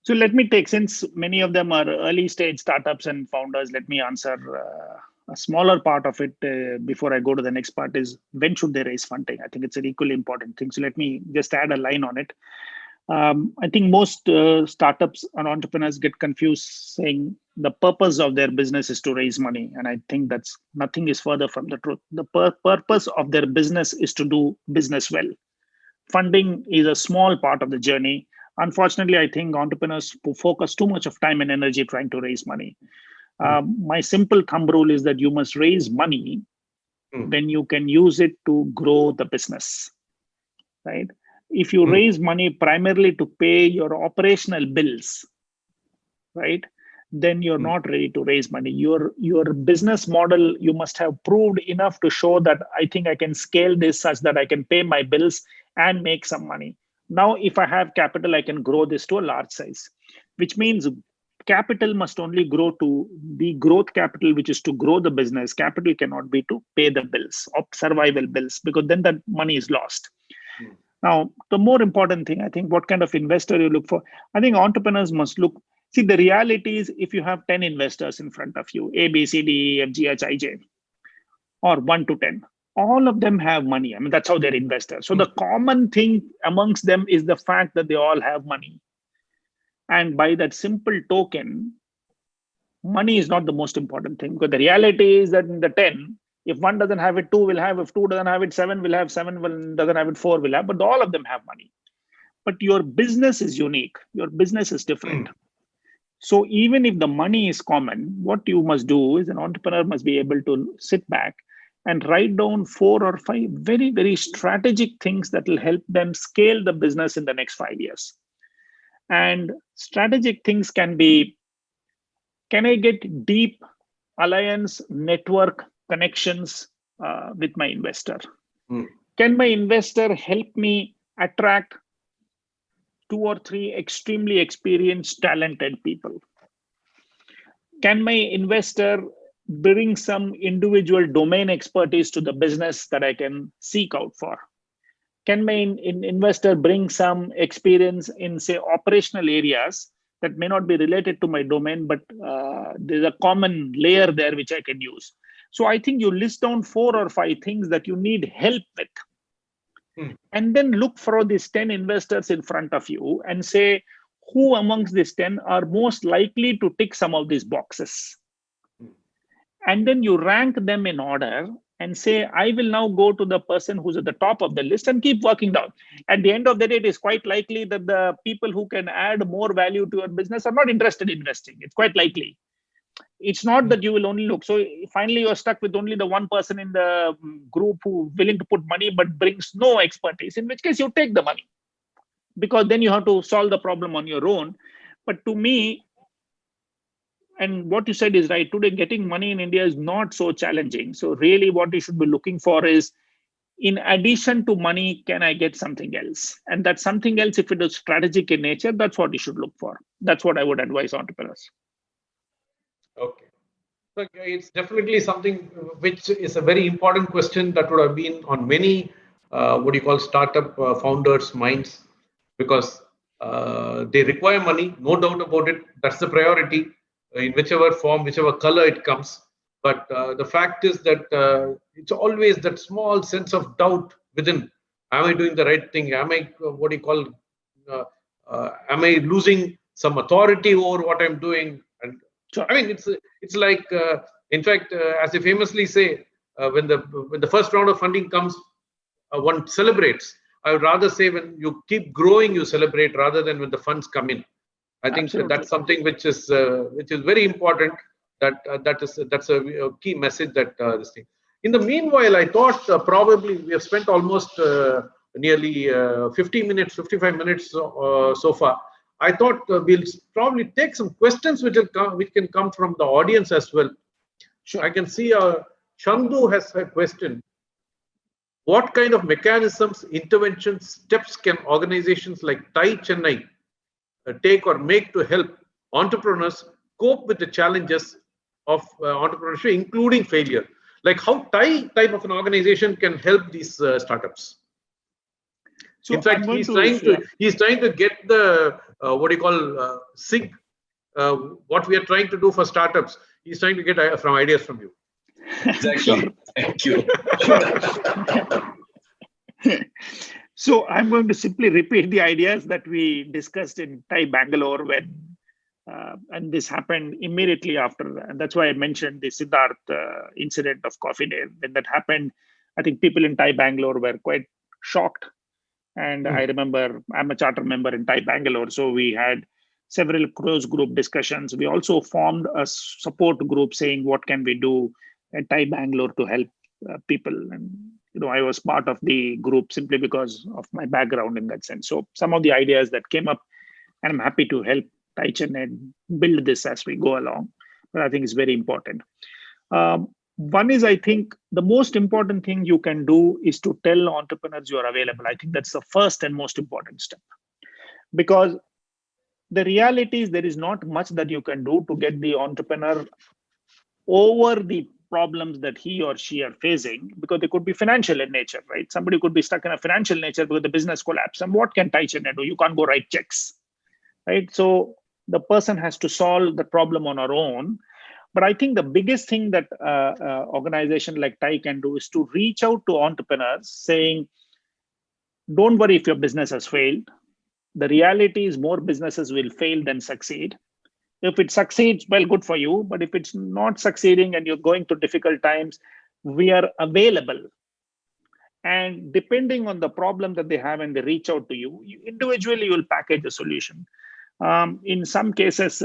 So let me take, since many of them are early stage startups and founders, let me answer a smaller part of it before I go to the next part is when should they raise funding? I think it's an equally important thing. So let me just add a line on it. I think most startups and entrepreneurs get confused saying the purpose of their business is to raise money. And I think that's nothing is further from the truth. The purpose of their business is to do business well. Funding is a small part of the journey. Unfortunately, I think entrepreneurs focus too much of time and energy trying to raise money. My simple thumb rule is that you must raise money when you can use it to grow the business, right? If you raise money primarily to pay your operational bills, right, then you're not ready to raise money. Your business model, you must have proved enough to show that I think I can scale this such that I can pay my bills and make some money. Now, if I have capital, I can grow this to a large size, which means capital must only grow to the growth capital, which is to grow the business. Capital cannot be to pay the bills or survival bills, because then that money is lost. Now, the more important thing, I think, what kind of investor you look for. I think entrepreneurs must look. See, the reality is if you have 10 investors in front of you, A, B, C, D, E, F, G, H, I, J, or 1 to 10, all of them have money. I mean, that's how they're investors. So the common thing amongst them is the fact that they all have money. And by that simple token, money is not the most important thing, because the reality is that in the 10, if one doesn't have it, 2 will have. If 2 doesn't have it, 7 will have. 7 doesn't have it, 4 will have. But all of them have money. But your business is unique. Your business is different. So even if the money is common, what you must do is an entrepreneur must be able to sit back and write down 4 or 5 very, very strategic things that will help them scale the business in the next 5 years. And strategic things can be, can I get deep alliance network connections with my investor? Can my investor help me attract 2 or 3 extremely experienced, talented people? Can my investor bring some individual domain expertise to the business that I can seek out for? Can my investor bring some experience in, say, operational areas that may not be related to my domain, but there's a common layer there which I can use? So I think you list down 4 or 5 things that you need help with. And then look for these 10 investors in front of you and say, who amongst these 10 are most likely to tick some of these boxes? And then you rank them in order and say, I will now go to the person who's at the top of the list and keep working down. At the end of the day, it is quite likely that the people who can add more value to your business are not interested in investing. It's quite likely. It's not that you will only look. So finally, you're stuck with only the one person in the group who willing to put money but brings no expertise, in which case you take the money, because then you have to solve the problem on your own. But to me, and what you said is right, today getting money in India is not so challenging. So really what you should be looking for is, in addition to money, can I get something else? And that something else, if it is strategic in nature, that's what you should look for. That's what I would advise entrepreneurs. Okay. So it's definitely something which is a very important question that would have been on many, startup founders' minds, because they require money, no doubt about it. That's the priority in whichever form, whichever color it comes. But the fact is that it's always that small sense of doubt within. Am I doing the right thing? Am I, am I losing some authority over what I'm doing? And I mean, it's like, in fact, as they famously say, when the first round of funding comes, one celebrates. I would rather say when you keep growing, you celebrate, rather than when the funds come in. I think that's something which is very important. That's a key message that this thing. In the meanwhile, I thought probably we have spent almost nearly 55 minutes so far. I thought we'll probably take some questions which can come from the audience as well. Sure. I can see Chandu has a question. What kind of mechanisms, interventions, steps can organizations like TiE Chennai take or make to help entrepreneurs cope with the challenges of entrepreneurship, including failure? Like how TiE type of an organization can help these startups? So in fact, he's trying to get the what do you call SIG, what we are trying to do for startups. He's trying to get ideas from you. Exactly. Sure. Thank you. Sure. So I'm going to simply repeat the ideas that we discussed in TiE Bangalore when, and this happened immediately after, and that's why I mentioned the Siddharth incident of Coffee Day. When that happened, I think people in TiE Bangalore were quite shocked. And I remember I'm a charter member in TiE Bangalore, so we had several close group discussions. We also formed a support group saying what can we do at TiE Bangalore to help people. And I was part of the group simply because of my background in that sense. So some of the ideas that came up, and I'm happy to help TiE Chennai build this as we go along. But I think it's very important. One is, I think the most important thing you can do is to tell entrepreneurs you are available. I think that's the first and most important step, because the reality is there is not much that you can do to get the entrepreneur over the problems that he or she are facing, because they could be financial in nature, right? Somebody could be stuck in a financial nature because the business collapsed. And what can TiE Chennai do? You can't go write checks, right? So the person has to solve the problem on our own. But I think the biggest thing that organization like TiE can do is to reach out to entrepreneurs saying, don't worry if your business has failed. The reality is more businesses will fail than succeed. If it succeeds, well, good for you. But if it's not succeeding and you're going through difficult times, we are available. And depending on the problem that they have and they reach out to you, individually, you'll package a solution. In some cases,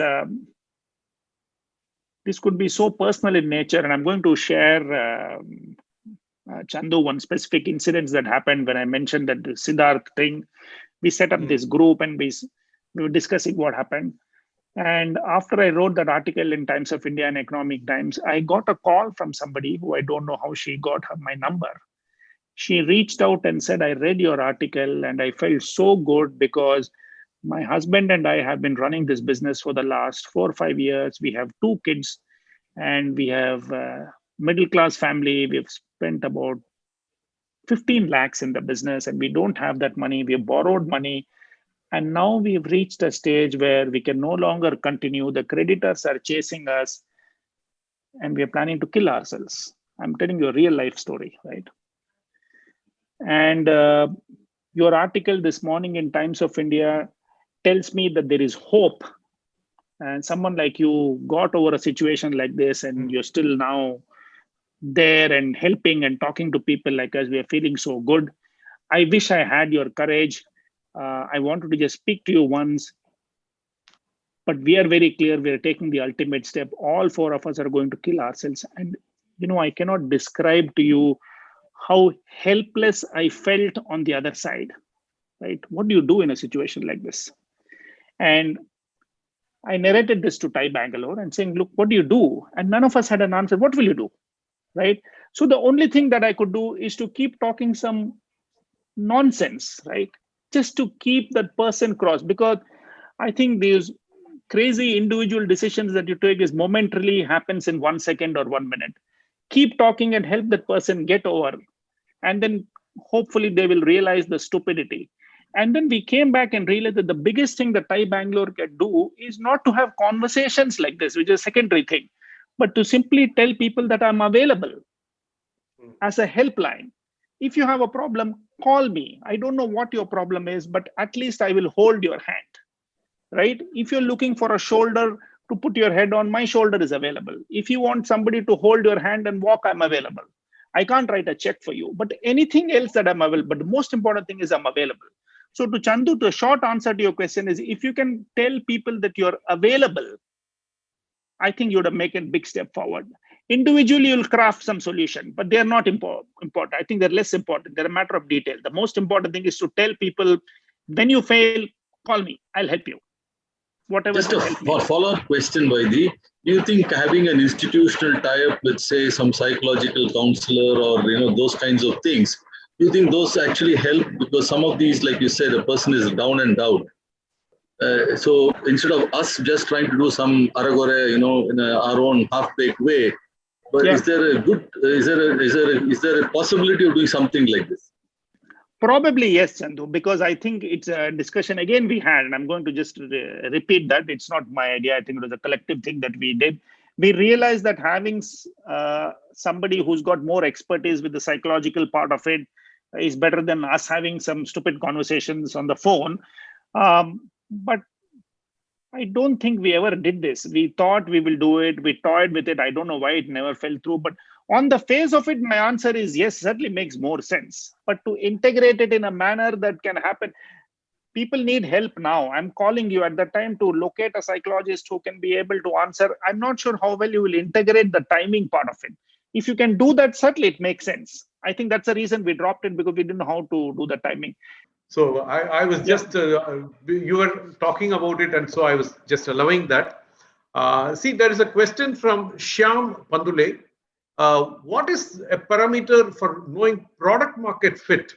this could be so personal in nature. And I'm going to share, Chandu, one specific incident that happened when I mentioned that the Siddharth thing. We set up this group and we were discussing what happened. And after I wrote that article in Times of India and Economic Times, I got a call from somebody who I don't know how she got my number. She reached out and said, I read your article and I felt so good because my husband and I have been running this business for the last 4 or 5 years. We have 2 kids and we have a middle-class family. We've spent about 15 lakhs in the business and we don't have that money. We have borrowed money. And now we've reached a stage where we can no longer continue. The creditors are chasing us and we are planning to kill ourselves. I'm telling you a real life story, right? And your article this morning in Times of India tells me that there is hope. And someone like you got over a situation like this and you're still now there and helping and talking to people like us. We are feeling so good. I wish I had your courage. I wanted to just speak to you once, but we are very clear. We are taking the ultimate step. All 4 of us are going to kill ourselves. And, I cannot describe to you how helpless I felt on the other side, right? What do you do in a situation like this? And I narrated this to TiE Bangalore and saying, look, what do you do? And none of us had an answer. What will you do? Right? So the only thing that I could do is to keep talking some nonsense, right? Just to keep that person cross, because I think these crazy individual decisions that you take is momentarily happens in 1 second or 1 minute. Keep talking and help that person get over. And then hopefully they will realize the stupidity. And then we came back and realized that the biggest thing that TiE Bangalore can do is not to have conversations like this, which is a secondary thing, but to simply tell people that I'm available as a helpline. If you have a problem, call me. I don't know what your problem is, but at least I will hold your hand, right? If you're looking for a shoulder to put your head on, my shoulder is available. If you want somebody to hold your hand and walk, I'm available. I can't write a check for you, but anything else that I'm available. But the most important thing is I'm available. So to Chandu, the short answer to your question is, if you can tell people that you're available, I think you would have made a big step forward. Individually, you'll craft some solution, but they're not important. I think they're less important. They're a matter of detail. The most important thing is to tell people, when you fail, call me. I'll help you. Whatever. Just a follow-up question, Vaidhi. Do you think having an institutional tie-up with, say, some psychological counselor or those kinds of things, do you think those actually help? Because some of these, like you said, a person is down and out. So instead of us just trying to do some aragore, in our own half-baked way, but is there a possibility of doing something like this? Probably yes, Chandu, because I think it's a discussion again we had, and I'm going to just repeat that. It's not my idea. I think it was a collective thing that we did. We realized that having somebody who's got more expertise with the psychological part of it is better than us having some stupid conversations on the phone. But I don't think we ever did this. We thought we will do it. We toyed with it. I don't know why it never fell through. But on the face of it, my answer is yes, certainly makes more sense. But to integrate it in a manner that can happen, people need help now. I'm calling you at that time to locate a psychologist who can be able to answer. I'm not sure how well you will integrate the timing part of it. If you can do that, certainly it makes sense. I think that's the reason we dropped it, because we didn't know how to do the timing. So I was just, you were talking about it, and so I was just allowing that. See, there is a question from Shyam Pandule. What is a parameter for knowing product market fit,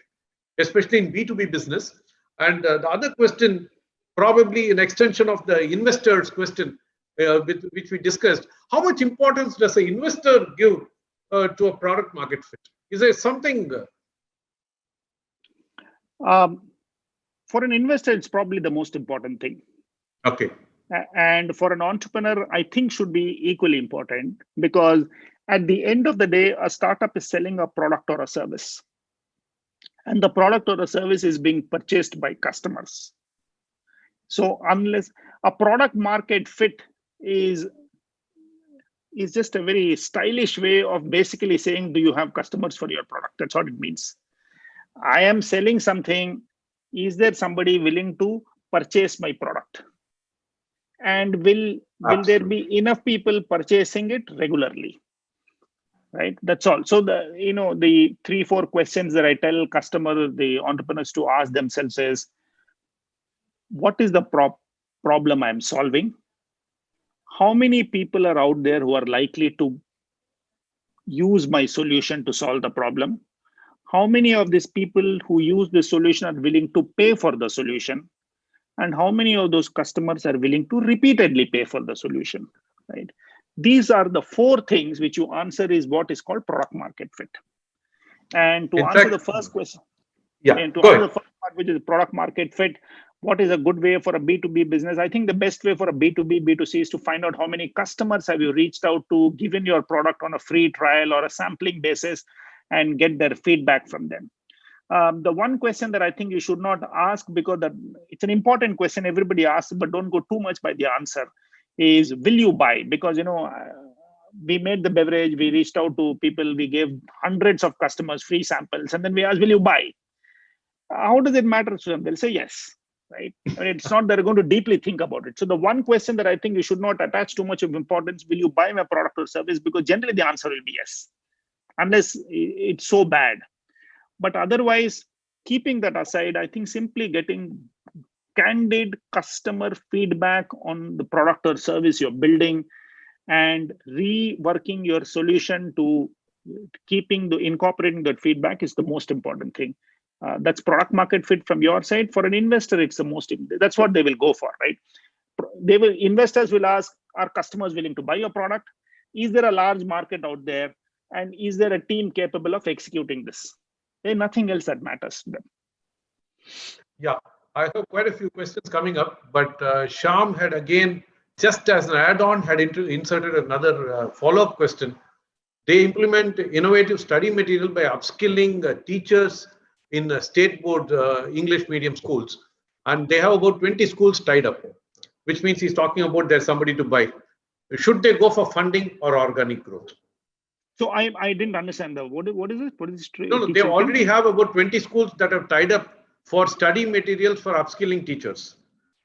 especially in B2B business? And the other question, probably an extension of the investor's question, which we discussed. How much importance does an investor give to a product market fit? Is there something? For an investor, it's probably the most important thing. Okay. And for an entrepreneur, I think should be equally important, because at the end of the day, a startup is selling a product or a service. And the product or the service is being purchased by customers. So unless a product market fit is just a very stylish way of basically saying, do you have customers for your product? That's what it means. I am selling something. Is there somebody willing to purchase my product? And will there be enough people purchasing it regularly? Right. That's all. So the 3-4 questions that I tell customers, the entrepreneurs to ask themselves is, what is the problem I'm solving? How many people are out there who are likely to use my solution to solve the problem? How many of these people who use the solution are willing to pay for the solution? And how many of those customers are willing to repeatedly pay for the solution? Right. These are the 4 things which you answer is what is called product market fit. And to answer the first question, and to answer the first part, which is product market fit, what is a good way for a B2B business? I think the best way for a B2B, B2C is to find out how many customers have you reached out to, given your product on a free trial or a sampling basis, and get their feedback from them. The one question that I think you should not ask, because it's an important question everybody asks, but don't go too much by the answer, is will you buy? Because we made the beverage, we reached out to people, we gave hundreds of customers free samples, and then we asked, will you buy? How does it matter to them? They'll say yes, right? I mean, it's not they're going to deeply think about it. So the one question that I think you should not attach too much of importance, will you buy my product or service? Because generally the answer will be yes, unless it's so bad. But otherwise, keeping that aside, I think simply getting candid customer feedback on the product or service you're building and reworking your solution to incorporating that feedback is the most important thing. That's product market fit from your side. For an investor, it's the most, that's what they will go for, right? Investors will ask, are customers willing to buy your product? Is there a large market out there? And is there a team capable of executing this? There's nothing else that matters to them. Yeah, I have quite a few questions coming up, but Shyam had again, just as an add-on, had inserted another follow-up question. They implement innovative study material by upskilling teachers in state board English medium schools. And they have about 20 schools tied up, which means he's talking about there's somebody to buy. Should they go for funding or organic growth? So I didn't understand that. What is it? What is this? No, they already have about 20 schools that have tied up for study materials for upskilling teachers.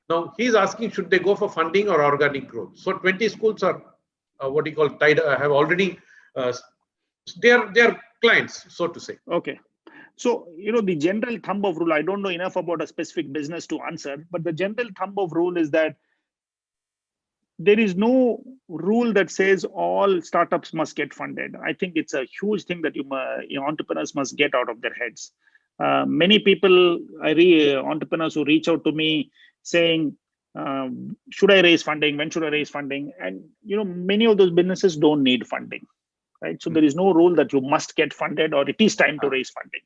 Now he's asking, should they go for funding or organic growth? So 20 schools are what he called tied have already they're clients, so to say. Okay. So, the general thumb of rule, I don't know enough about a specific business to answer, but the general thumb of rule is that there is no rule that says all startups must get funded. I think it's a huge thing that entrepreneurs must get out of their heads. Many people, entrepreneurs who reach out to me saying, should I raise funding? When should I raise funding? And, many of those businesses don't need funding, right? So there is no rule that you must get funded or it is time to raise funding.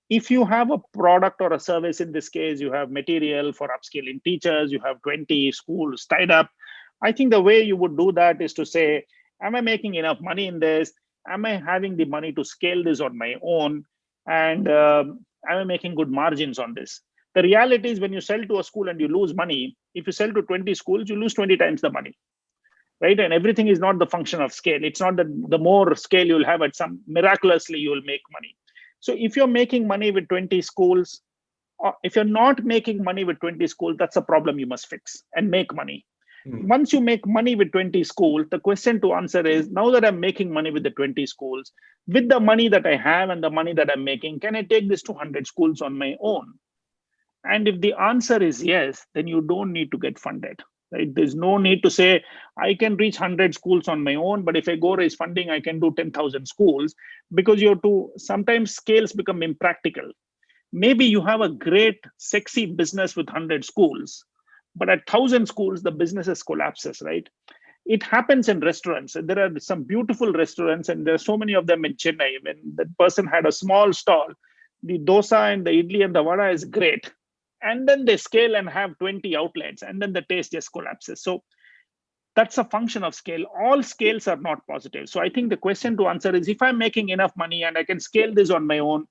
If you have a product or a service, in this case, you have material for upskilling teachers, you have 20 schools tied up. I think the way you would do that is to say, am I making enough money in this? Am I having the money to scale this on my own? And am I making good margins on this? The reality is when you sell to a school and you lose money, if you sell to 20 schools, you lose 20 times the money, right? And everything is not the function of scale. It's not that the more scale you'll have at some miraculously you will make money. So if you're making money with 20 schools, or if you're not making money with 20 schools, that's a problem you must fix and make money. Once you make money with 20 schools, the question to answer is, now that I'm making money with the 20 schools, with the money that I have and the money that I'm making, can I take this to 100 schools on my own? And if the answer is yes, then you don't need to get funded. Right? There's no need to say, I can reach 100 schools on my own, but if I go raise funding, I can do 10,000 schools, because you have to, sometimes scales become impractical. Maybe you have a great, sexy business with 100 schools, but at 1,000 schools, the businesses collapses, right? It happens in restaurants. There are some beautiful restaurants, and there are so many of them in Chennai. When that person had a small stall, the dosa and the idli and the vada is great. And then they scale and have 20 outlets, and then the taste just collapses. So that's a function of scale. All scales are not positive. So I think the question to answer is, if I'm making enough money and I can scale this on my own,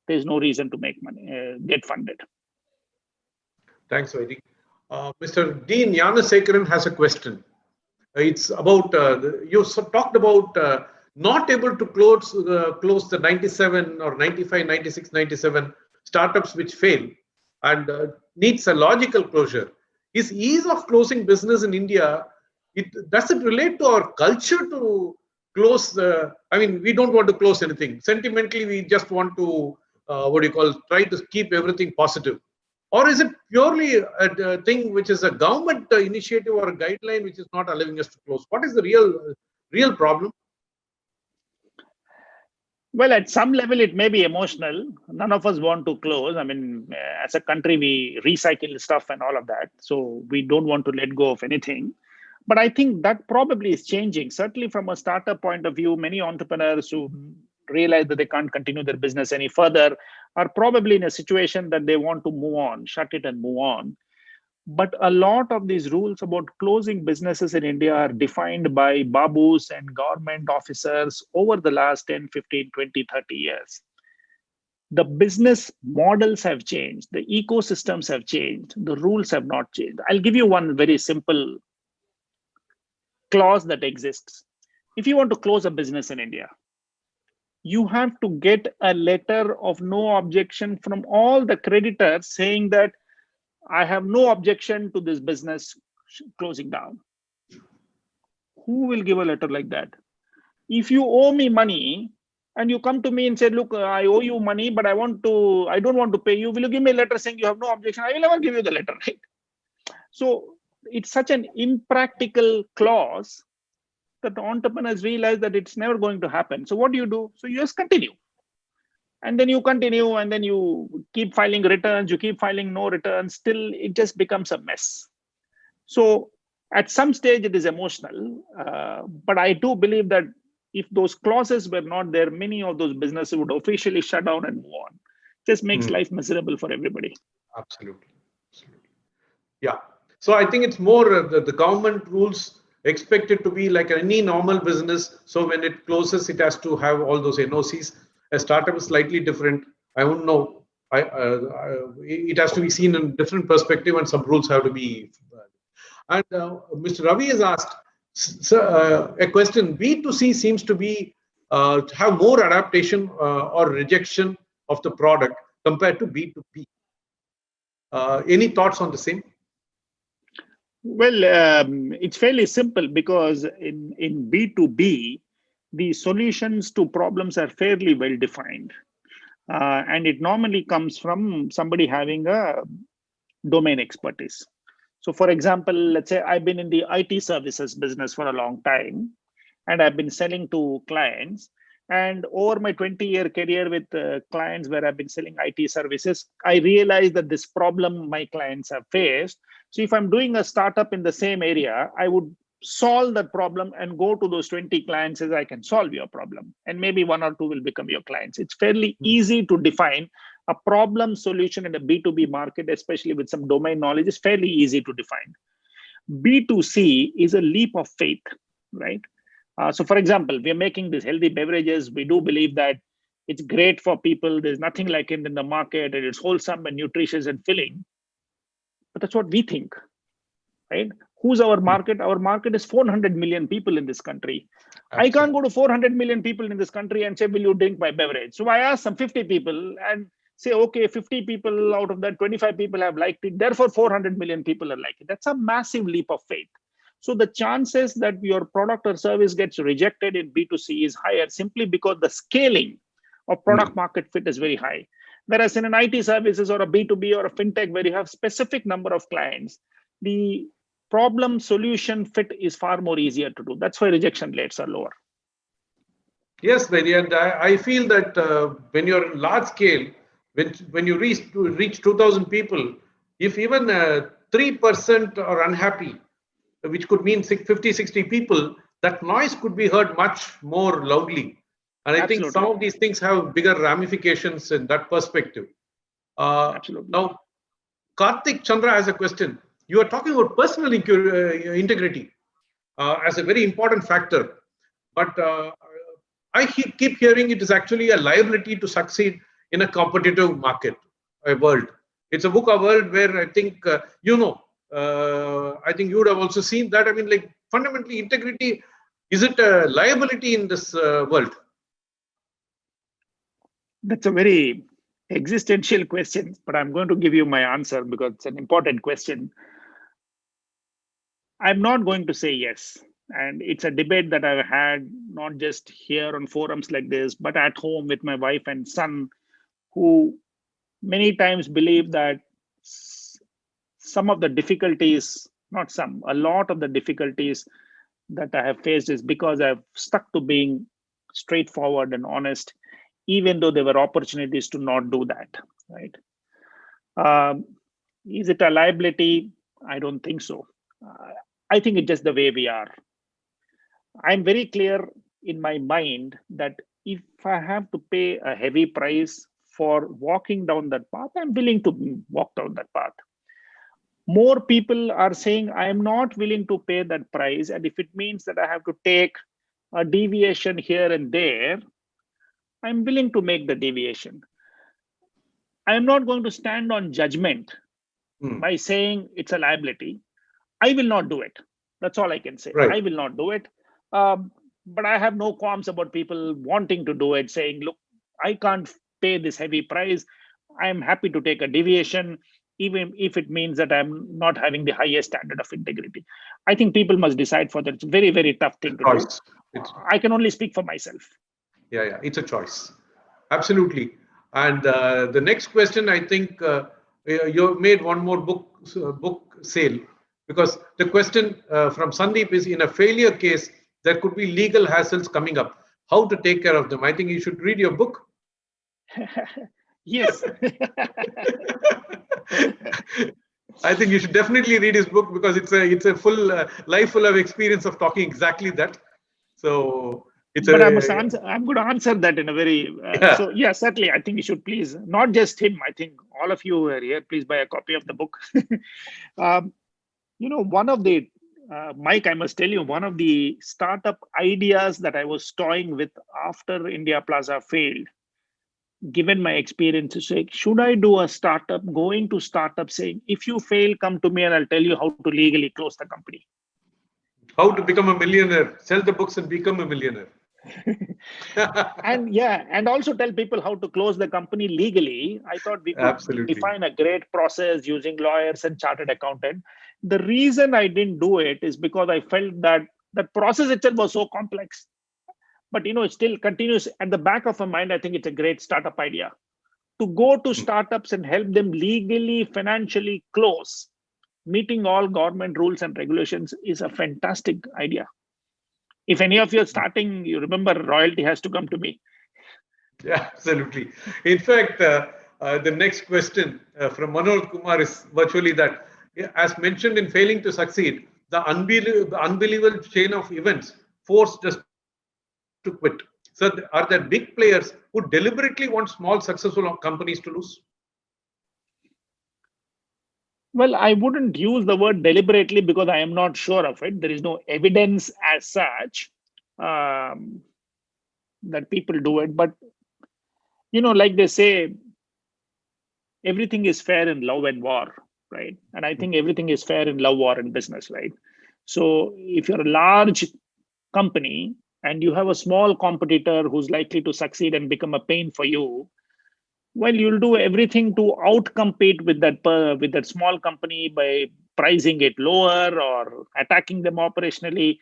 there's no reason to make money, get funded. Thanks, Vaidhi. Mr. D. Gnanasekaran has a question. It's about, you talked about not able to close the 97 or 95, 96, 97 startups which fail and needs a logical closure. Is ease of closing business in India, does it relate to our culture to close? I mean, we don't want to close anything. Sentimentally, we just want to, try to keep everything positive. Or is it purely a thing which is a government initiative or a guideline which is not allowing us to close? What is the real problem? Well, at some level, it may be emotional. None of us want to close. I mean, as a country, we recycle stuff and all of that. So we don't want to let go of anything. But I think that probably is changing. Certainly from a startup point of view, many entrepreneurs who realize that they can't continue their business any further are probably in a situation that they want to move on, shut it and move on. But a lot of these rules about closing businesses in India are defined by babus and government officers over the last 10, 15, 20, 30 years. The business models have changed. The ecosystems have changed. The rules have not changed. I'll give you one very simple clause that exists. If you want to close a business in India, you have to get a letter of no objection from all the creditors saying that I have no objection to this business closing down. Who will give a letter like that? If you owe me money and you come to me and say, look, I owe you money, but I don't want to pay you. Will you give me a letter saying you have no objection? I will never give you the letter, right? So it's such an impractical clause that the entrepreneurs realize that it's never going to happen. So what do? So you just continue. And then you continue, and then you keep filing returns, you keep filing no returns, still it just becomes a mess. So at some stage it is emotional, but I do believe that if those clauses were not there, many of those businesses would officially shut down and move on. Just makes life miserable for everybody. Absolutely. Yeah. So I think it's more the government rules expect it to be like any normal business. So when it closes, it has to have all those NOCs. A startup is slightly different. I don't know. It has to be seen in a different perspective, and some rules have to be. And Mr. Ravi has asked a question. B2C seems to be have more adaptation or rejection of the product compared to B2B. Any thoughts on the same? Well, it's fairly simple because in B2B, the solutions to problems are fairly well defined. And it normally comes from somebody having a domain expertise. So for example, let's say I've been in the IT services business for a long time, and I've been selling to clients. And over my 20-year career with clients where I've been selling IT services, I realized that this problem my clients have faced. So if I'm doing a startup in the same area, I would solve that problem and go to those 20 clients as I can solve your problem. And maybe one or two will become your clients. It's fairly easy to define A problem solution in a B2B market, especially with some domain knowledge, is fairly easy to define. B2C is a leap of faith, right? So for example, we are making these healthy beverages. We do believe that it's great for people. There's nothing like it in the market, and it's wholesome and nutritious and filling. But that's what we think, right? Who's our market? Our market is 400 million people in this country. Absolutely. I can't go to 400 million people in this country and say, will you drink my beverage? So I ask some 50 people and say, okay, 50 people out of that, 25 people have liked it. Therefore, 400 million people are like it. That's a massive leap of faith. So the chances that your product or service gets rejected in B2C is higher simply because the scaling of product market fit is very high. Whereas in an IT services or a B2B or a fintech where you have specific number of clients, the problem solution fit is far more easier to do. That's why rejection rates are lower. Yes, Vaidhi, and I feel that when you're large scale, when you reach 2,000 people, if even 3% are unhappy, which could mean 50, 60 people, that noise could be heard much more loudly. And I think some of these things have bigger ramifications in that perspective. Absolutely. Now, Karthik Chandra has a question. You are talking about personal integrity as a very important factor. But I keep hearing it is actually a liability to succeed in a competitive market, a world. It's a VUCA world where I think, I think you would have also seen that. I mean, like fundamentally integrity, is it a liability in this world? That's a very existential question, but I'm going to give you my answer because it's an important question. I'm not going to say yes. And it's a debate that I've had not just here on forums like this, but at home with my wife and son, who many times believe that some of the difficulties, not some, a lot of the difficulties that I have faced is because I've stuck to being straightforward and honest, even though there were opportunities to not do that, right? Is it a liability? I don't think so. I think it's just the way we are. I'm very clear in my mind that if I have to pay a heavy price for walking down that path, I'm willing to walk down that path. More people are saying I'm not willing to pay that price. And if it means that I have to take a deviation here and there, I'm willing to make the deviation. I'm not going to stand on judgment by saying it's a liability. I will not do it. That's all I can say. Right. I will not do it. But I have no qualms about people wanting to do it, saying, look, I can't pay this heavy price. I'm happy to take a deviation, even if it means that I'm not having the highest standard of integrity. I think people must decide for that. It's a very, very tough thing to do. I can only speak for myself. Yeah, it's a choice. Absolutely. And the next question, I think you made one more book sale, because the question from Sandeep is, in a failure case, there could be legal hassles coming up. How to take care of them? I think you should read your book. Yes. I think you should definitely read his book, because it's a full life full of experience of talking exactly that. So but I'm going to answer that in a very so yeah, certainly I think you should please, not just him, I think all of you who are here, please buy a copy of the book. One of the Mike, I must tell you, one of the startup ideas that I was toying with after India Plaza failed, given my experience, is like, should I do a startup, going to startup saying, if you fail, come to me and I'll tell you how to legally close the company. How to become a millionaire, sell the books and become a millionaire. and also tell people how to close the company legally. I thought we could define a great process using lawyers and chartered accountant. The reason I didn't do it is because I felt that the process itself was so complex. But it still continues at the back of my mind. I think it's a great startup idea to go to startups and help them legally, financially close. Meeting all government rules and regulations is a fantastic idea. If any of you are starting, you remember, royalty has to come to me. Yeah, absolutely. In fact, the next question from Manoj Kumar is virtually that, as mentioned in Failing to Succeed, the unbelievable chain of events forced us to quit. So are there big players who deliberately want small successful companies to lose? Well, I wouldn't use the word deliberately because I am not sure of it. There is no evidence as such that people do it. But, like they say, everything is fair in love and war, right? And I think everything is fair in love, war, and business, right? So if you're a large company and you have a small competitor who's likely to succeed and become a pain for you, well, you'll do everything to outcompete with that small company by pricing it lower or attacking them operationally,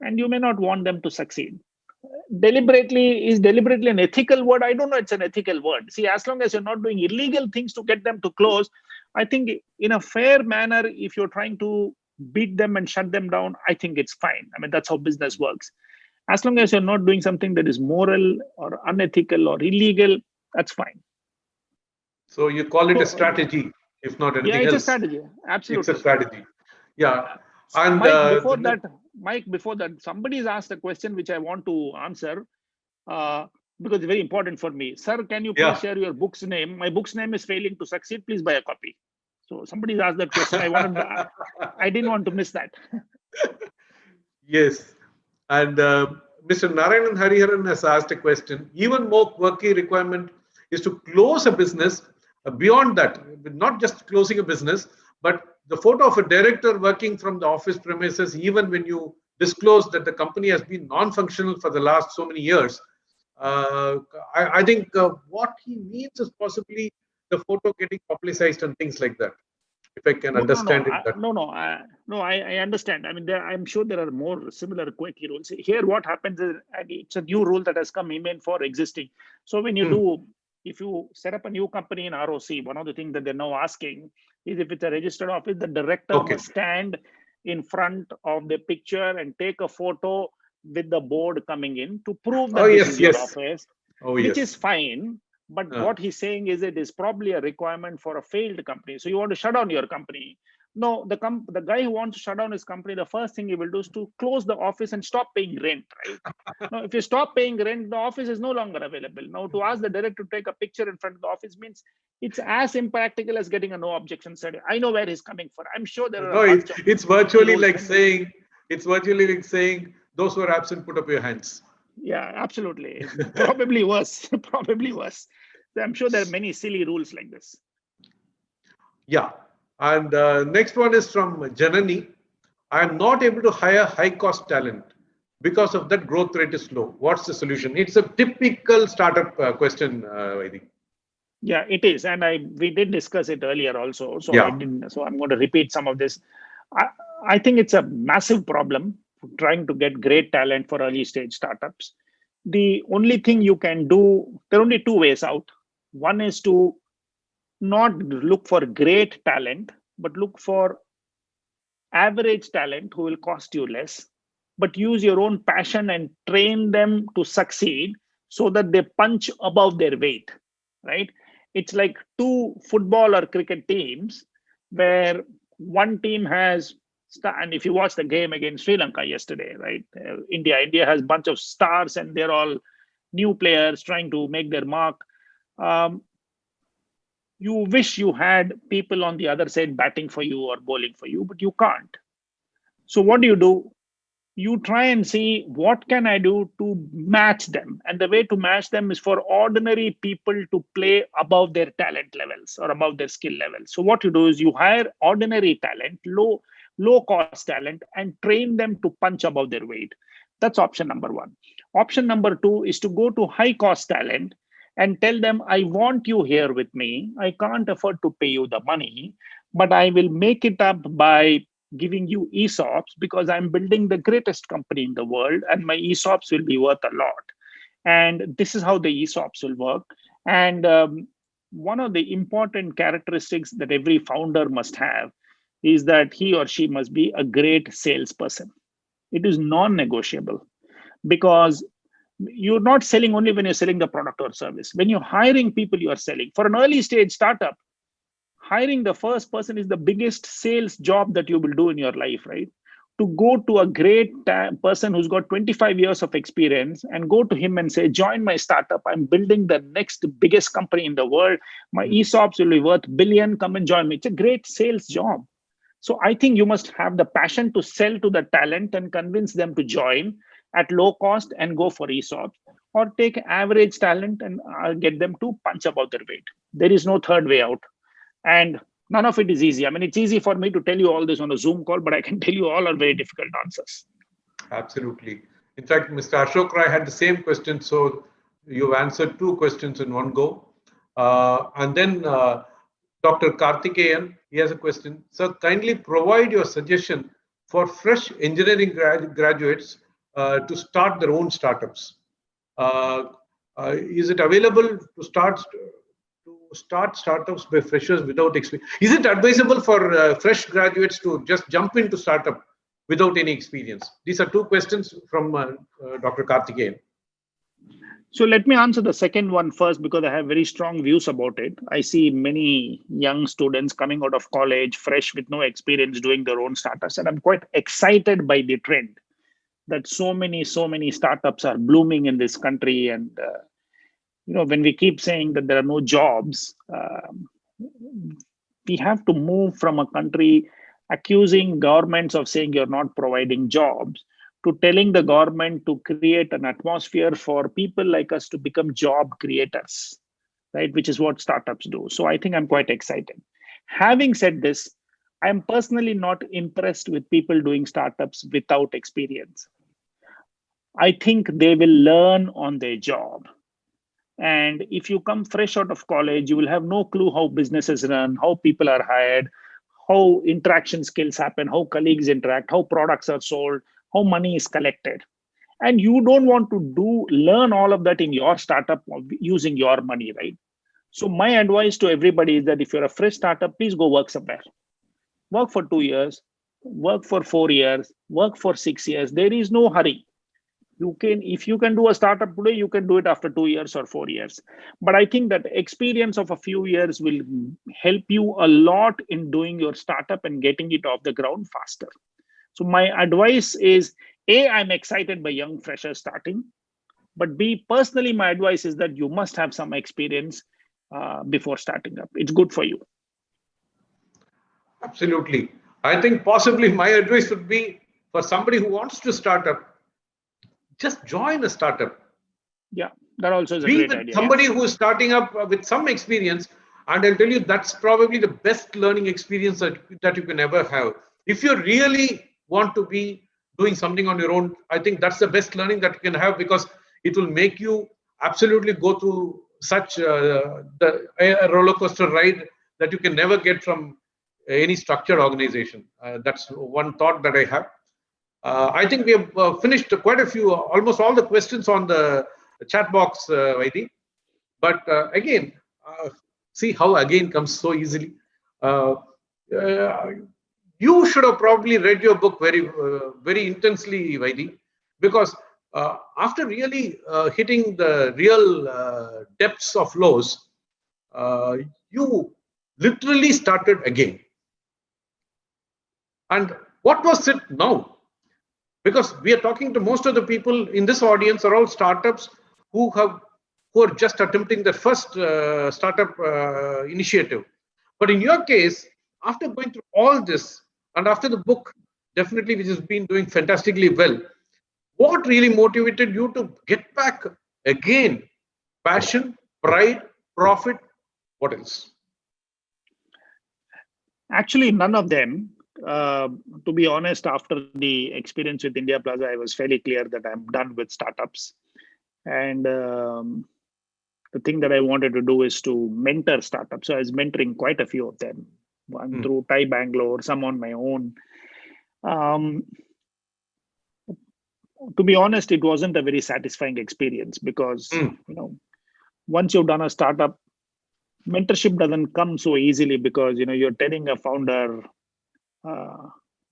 and you may not want them to succeed. Is deliberately an ethical word? I don't know. It's an ethical word. See, as long as you're not doing illegal things to get them to close, I think in a fair manner, if you're trying to beat them and shut them down, I think it's fine. I mean, that's how business works. As long as you're not doing something that is moral or unethical or illegal, that's fine. So you call it a strategy, if not anything else. Yeah, it's a strategy. Absolutely. It's a strategy. Yeah. And Mike, before that, somebody's asked a question which I want to answer because it's very important for me. Sir, can you please share your book's name? My book's name is Failing to Succeed. Please buy a copy. So somebody's asked that question. I didn't want to miss that. Yes. And Mr. Narayanan Hariharan has asked a question. Even more quirky requirement is to close a business. Beyond that, not just closing a business, but the photo of a director working from the office premises, even when you disclose that the company has been non-functional for the last so many years. I think what he means is possibly the photo getting publicized and things like that. If I can understand it. I understand. I mean, I'm sure there are more similar quirky rules. Here, what happens is it's a new rule that has come in for existing. So when you if you set up a new company in ROC, one of the things that they're now asking is if it's a registered office, the director must stand in front of the picture and take a photo with the board coming in to prove that this is your office, which is fine. But what he's saying is it is probably a requirement for a failed company. So you want to shut down your company. No, the guy who wants to shut down his company, the first thing he will do is to close the office and stop paying rent, right? Now, if you stop paying rent, the office is no longer available. Now, to ask the director to take a picture in front of the office means it's as impractical as getting a no objection study. I know where he's coming from. I'm sure there are. It's virtually like saying, those who are absent, put up your hands. Yeah, absolutely. Probably worse. Probably worse. I'm sure there are many silly rules like this. Yeah. And next one is from Janani. I am not able to hire high-cost talent because of that growth rate is low. What's the solution? It's a typical startup question, I think. Yeah, it is, and we did discuss it earlier also. So So I'm going to repeat some of this. I think it's a massive problem trying to get great talent for early stage startups. The only thing you can do, there are only two ways out. One is to not look for great talent, but look for average talent who will cost you less, but use your own passion and train them to succeed so that they punch above their weight, right? It's like two football or cricket teams where one team has, and if you watch the game against Sri Lanka yesterday, right? India has a bunch of stars and they're all new players trying to make their mark. You wish you had people on the other side batting for you or bowling for you, but you can't. So what do? You try and see what can I do to match them. And the way to match them is for ordinary people to play above their talent levels or above their skill levels. So what you do is you hire ordinary talent, low cost talent, and train them to punch above their weight. That's option number one. Option number two is to go to high cost talent and tell them, I want you here with me. I can't afford to pay you the money, but I will make it up by giving you ESOPs because I'm building the greatest company in the world and my ESOPs will be worth a lot. And this is how the ESOPs will work. And one of the important characteristics that every founder must have is that he or she must be a great salesperson. It is non-negotiable because you're not selling only when you're selling the product or service. When you're hiring people, you are selling. For an early stage startup, hiring the first person is the biggest sales job that you will do in your life, right? to go to a great person who's got 25 years of experience and go to him and say, join my startup. I'm building the next biggest company in the world. My ESOPs will be worth billion. Come and join me. It's a great sales job. So I think you must have the passion to sell to the talent and convince them to join at low cost and go for ESOPs, or take average talent and get them to punch above their weight. There is no third way out. And none of it is easy. I mean, it's easy for me to tell you all this on a Zoom call, but I can tell you all are very difficult answers. Absolutely. In fact, Mr. Ashok Rai had the same question. So you've answered two questions in one go. And then Dr. Karthikeyan, he has a question. Sir, kindly provide your suggestion for fresh engineering graduates to start their own startups. Is it available to start startups by freshers without experience? Is it advisable for fresh graduates to just jump into startup without any experience? These are two questions from Dr. Karthikeyan. So let me answer the second one first, because I have very strong views about it. I see many young students coming out of college, fresh with no experience, doing their own startups. And I'm quite excited by the trend that so many startups are blooming in this country. And when we keep saying that there are no jobs, we have to move from a country accusing governments of saying you're not providing jobs to telling the government to create an atmosphere for people like us to become job creators, right? Which is what startups do. So I think I'm quite excited. Having said this, I'm personally not impressed with people doing startups without experience. I think they will learn on their job. And if you come fresh out of college, you will have no clue how businesses run, how people are hired, how interaction skills happen, how colleagues interact, how products are sold, how money is collected. And you don't want to learn all of that in your startup using your money, right? So my advice to everybody is that if you're a fresh startup, please go work somewhere. Work for 2 years, work for 4 years, work for 6 years. There is no hurry. If you can do a startup today, you can do it after 2 years or 4 years. But I think that experience of a few years will help you a lot in doing your startup and getting it off the ground faster. So my advice is, A, I'm excited by young freshers starting, but B, personally, my advice is that you must have some experience before starting up. It's good for you. Absolutely. I think possibly my advice would be for somebody who wants to start up, just join a startup. Yeah, that also is a Be great with idea. somebody who is starting up with some experience, and I'll tell you that's probably the best learning experience that you can ever have. If you really want to be doing something on your own, I think that's the best learning that you can have, because it will make you absolutely go through such a roller coaster ride that you can never get from any structured organization. That's one thought that I have. I think we have finished quite a few, almost all the questions on the chat box, Vaidhi. But again, see how again comes so easily. You should have probably read your book very intensely, Vaidhi, because after really hitting the real depths of lows, you literally started again. And what was it now? Because we are talking to most of the people in this audience are all startups who are just attempting their first startup initiative. But in your case, after going through all this, and after the book, definitely, which has been doing fantastically well, what really motivated you to get back again? Passion, pride, profit, what else? Actually, none of them. To be honest, after the experience with India Plaza, I was fairly clear that I'm done with startups. And the thing that I wanted to do is to mentor startups. So I was mentoring quite a few of them, one through TiE Bangalore, some on my own. To be honest, it wasn't a very satisfying experience because, once you've done a startup, mentorship doesn't come so easily because, you're telling a founder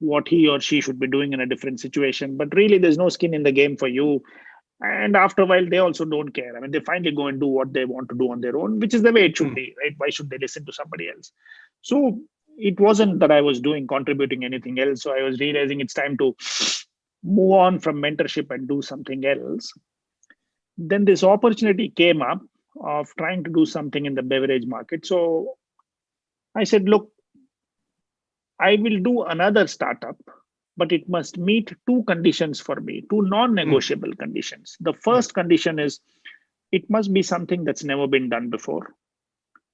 what he or she should be doing in a different situation. But really, there's no skin in the game for you. And after a while, they also don't care. I mean, they finally go and do what they want to do on their own, which is the way it should be, right? Why should they listen to somebody else? So it wasn't that I was contributing anything else. So I was realizing it's time to move on from mentorship and do something else. Then this opportunity came up of trying to do something in the beverage market. So I said, look, I will do another startup, but it must meet two conditions for me, two non-negotiable conditions. The first condition is it must be something that's never been done before.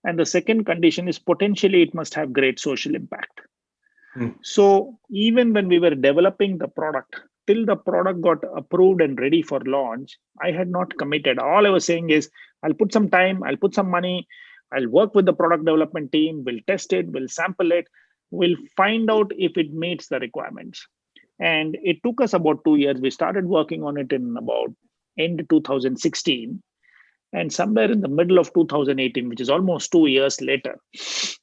And the second condition is potentially it must have great social impact. So even when we were developing the product, till the product got approved and ready for launch, I had not committed. All I was saying is, I'll put some time, I'll put some money, I'll work with the product development team, we'll test it, we'll sample it, we'll find out if it meets the requirements. And it took us about 2 years. We started working on it in about end 2016. And somewhere in the middle of 2018, which is almost 2 years later,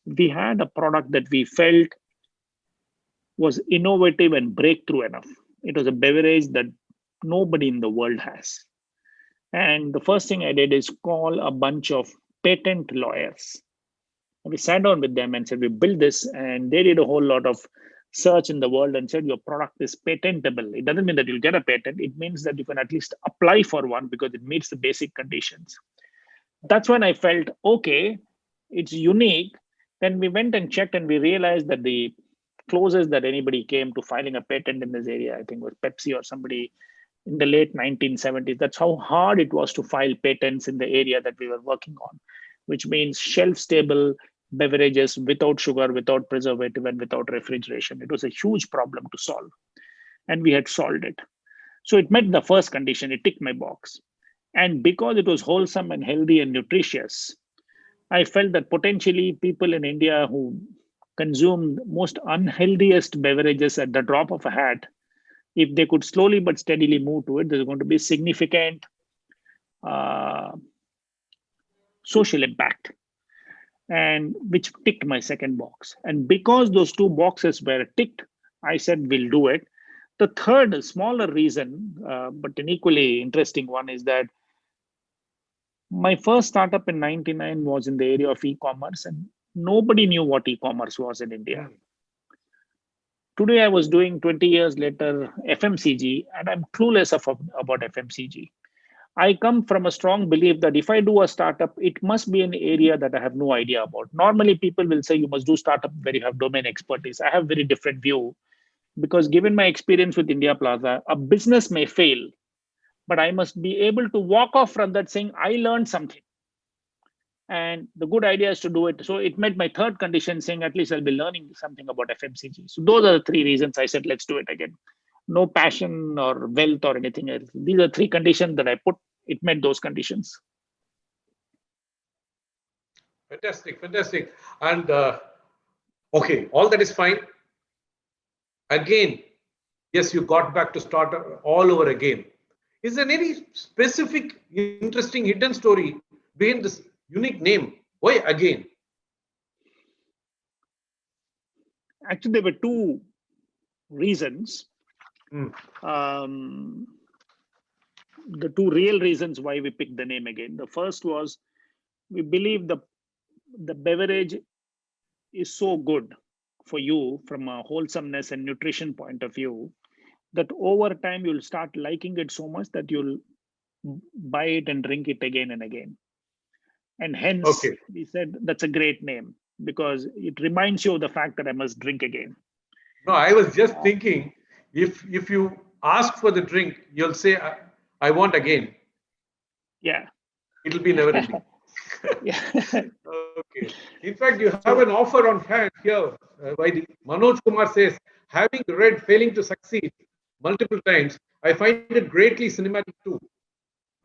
we had a product that we felt was innovative and breakthrough enough. It was a beverage that nobody in the world has. And the first thing I did is call a bunch of patent lawyers. And we sat down with them and said, we built this, and they did a whole lot of search in the world and said, your product is patentable. It doesn't mean that you'll get a patent. It means that you can at least apply for one because it meets the basic conditions. That's when I felt, okay, it's unique. Then we went and checked and we realized that the closest that anybody came to filing a patent in this area, I think was Pepsi or somebody in the late 1970s. That's how hard it was to file patents in the area that we were working on, which means shelf-stable beverages without sugar, without preservative, and without refrigeration. It was a huge problem to solve, and we had solved it. So it met the first condition. It ticked my box. And because it was wholesome and healthy and nutritious, I felt that potentially people in India who consume most unhealthiest beverages at the drop of a hat, if they could slowly but steadily move to it, there's going to be significant social impact, and which ticked my second box. And because those two boxes were ticked, I said, we'll do it. The third, smaller reason, but an equally interesting one, is that my first startup in 99 was in the area of e-commerce, and nobody knew what e-commerce was in India. Today, I was doing 20 years later FMCG, and I'm clueless about FMCG. I come from a strong belief that if I do a startup, it must be an area that I have no idea about. Normally, people will say you must do startup where you have domain expertise. I have very different view, because given my experience with India Plaza, a business may fail, but I must be able to walk off from that saying, I learned something. And the good idea is to do it. So it met my third condition, saying at least I'll be learning something about FMCG. So those are the three reasons I said, let's do it again. No passion or wealth or anything else. These are three conditions that I put. It met those conditions. Fantastic, fantastic. And okay, all that is fine. Again, yes, you got back to start all over again. Is there any specific, interesting, hidden story behind this unique name? Why again? Actually, there were two reasons. The two real reasons why we picked the name again. The first was we believe the beverage is so good for you from a wholesomeness and nutrition point of view that over time you'll start liking it so much that you'll buy it and drink it again and again. And hence, we said that's a great name because it reminds you of the fact that I must drink again. No, I was just thinking, if you ask for the drink, you'll say, I want again. Yeah. It'll be never ending. Yeah. Okay. In fact, you have an offer on hand here. Manoj Kumar says, having read Failing to Succeed multiple times, I find it greatly cinematic too.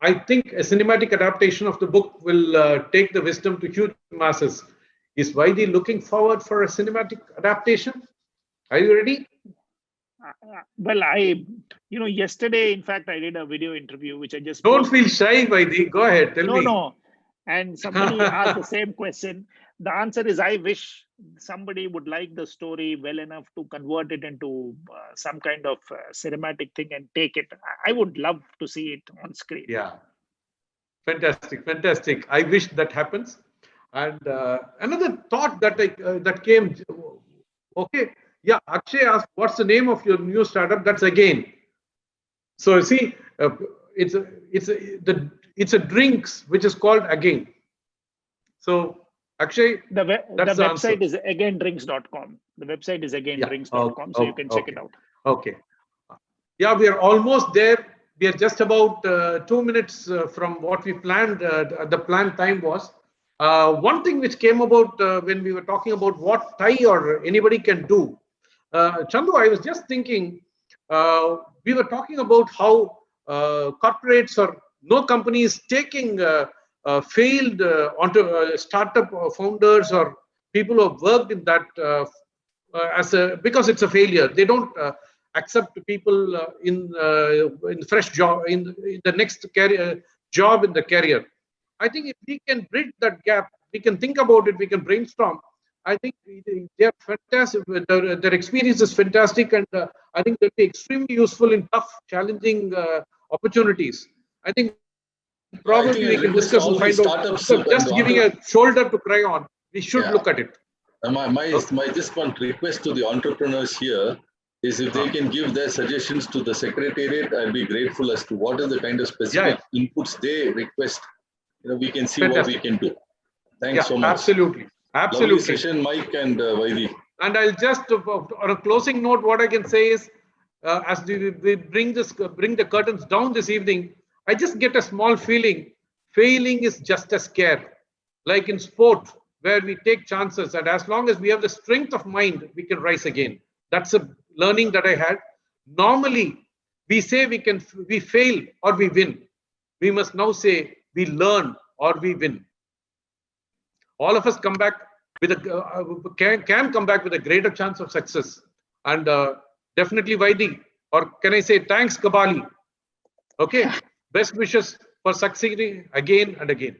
I think a cinematic adaptation of the book will take the wisdom to huge masses. Is Vaidhi looking forward for a cinematic adaptation? Are you ready? Well, yesterday, in fact, I did a video interview, which I just Don't feel shy, Vaidhi. Go ahead. Tell me. No. And somebody asked the same question. The answer is, I wish somebody would like the story well enough to convert it into some kind of cinematic thing and take it. I would love to see it on screen. Yeah. Fantastic. Fantastic. I wish that happens. And another thought that came Okay. Yeah. Akshay asked, what's the name of your new startup? That's again. So see, it's a drinks which is called again. So Akshay, The that's the website answer. is againdrinks.com. The website is againdrinks.com, so you can check it out. Okay. Yeah, we are almost there. We are just about 2 minutes from what we planned. The planned time was. One thing which came about when we were talking about what TiE or anybody can do. Chandu, I was just thinking, we were talking about how corporates or no companies taking failed startup startup founders or people who have worked in that because it's a failure. They don't accept people in fresh job in the next career job in the career. I think if we can bridge that gap, we can think about it, we can brainstorm. I think they're fantastic. Their experience is fantastic, and I think they'll be extremely useful in tough, challenging opportunities. I think I probably think I we can request discuss all and the find out. startups So and just giving a shoulder to cry on, we should look at it. my just one request to the entrepreneurs here is if they can give their suggestions to the secretariat, I'll be grateful as to what are the kind of specific inputs they request. We can see what we can do. Thanks so much. Absolutely. Lovely session, Mike and Vaidhi. And I'll just, on a closing note, what I can say is, as we bring the curtains down this evening, I just get a small feeling. Failing is just a scare, like in sport, where we take chances, and as long as we have the strength of mind, we can rise again. That's a learning that I had. Normally, we say we fail or we win. We must now say we learn or we win. All of us come back with can come back with a greater chance of success, and definitely Vaidhi, or can I say thanks Kabali? Okay, best wishes for succeeding again and again.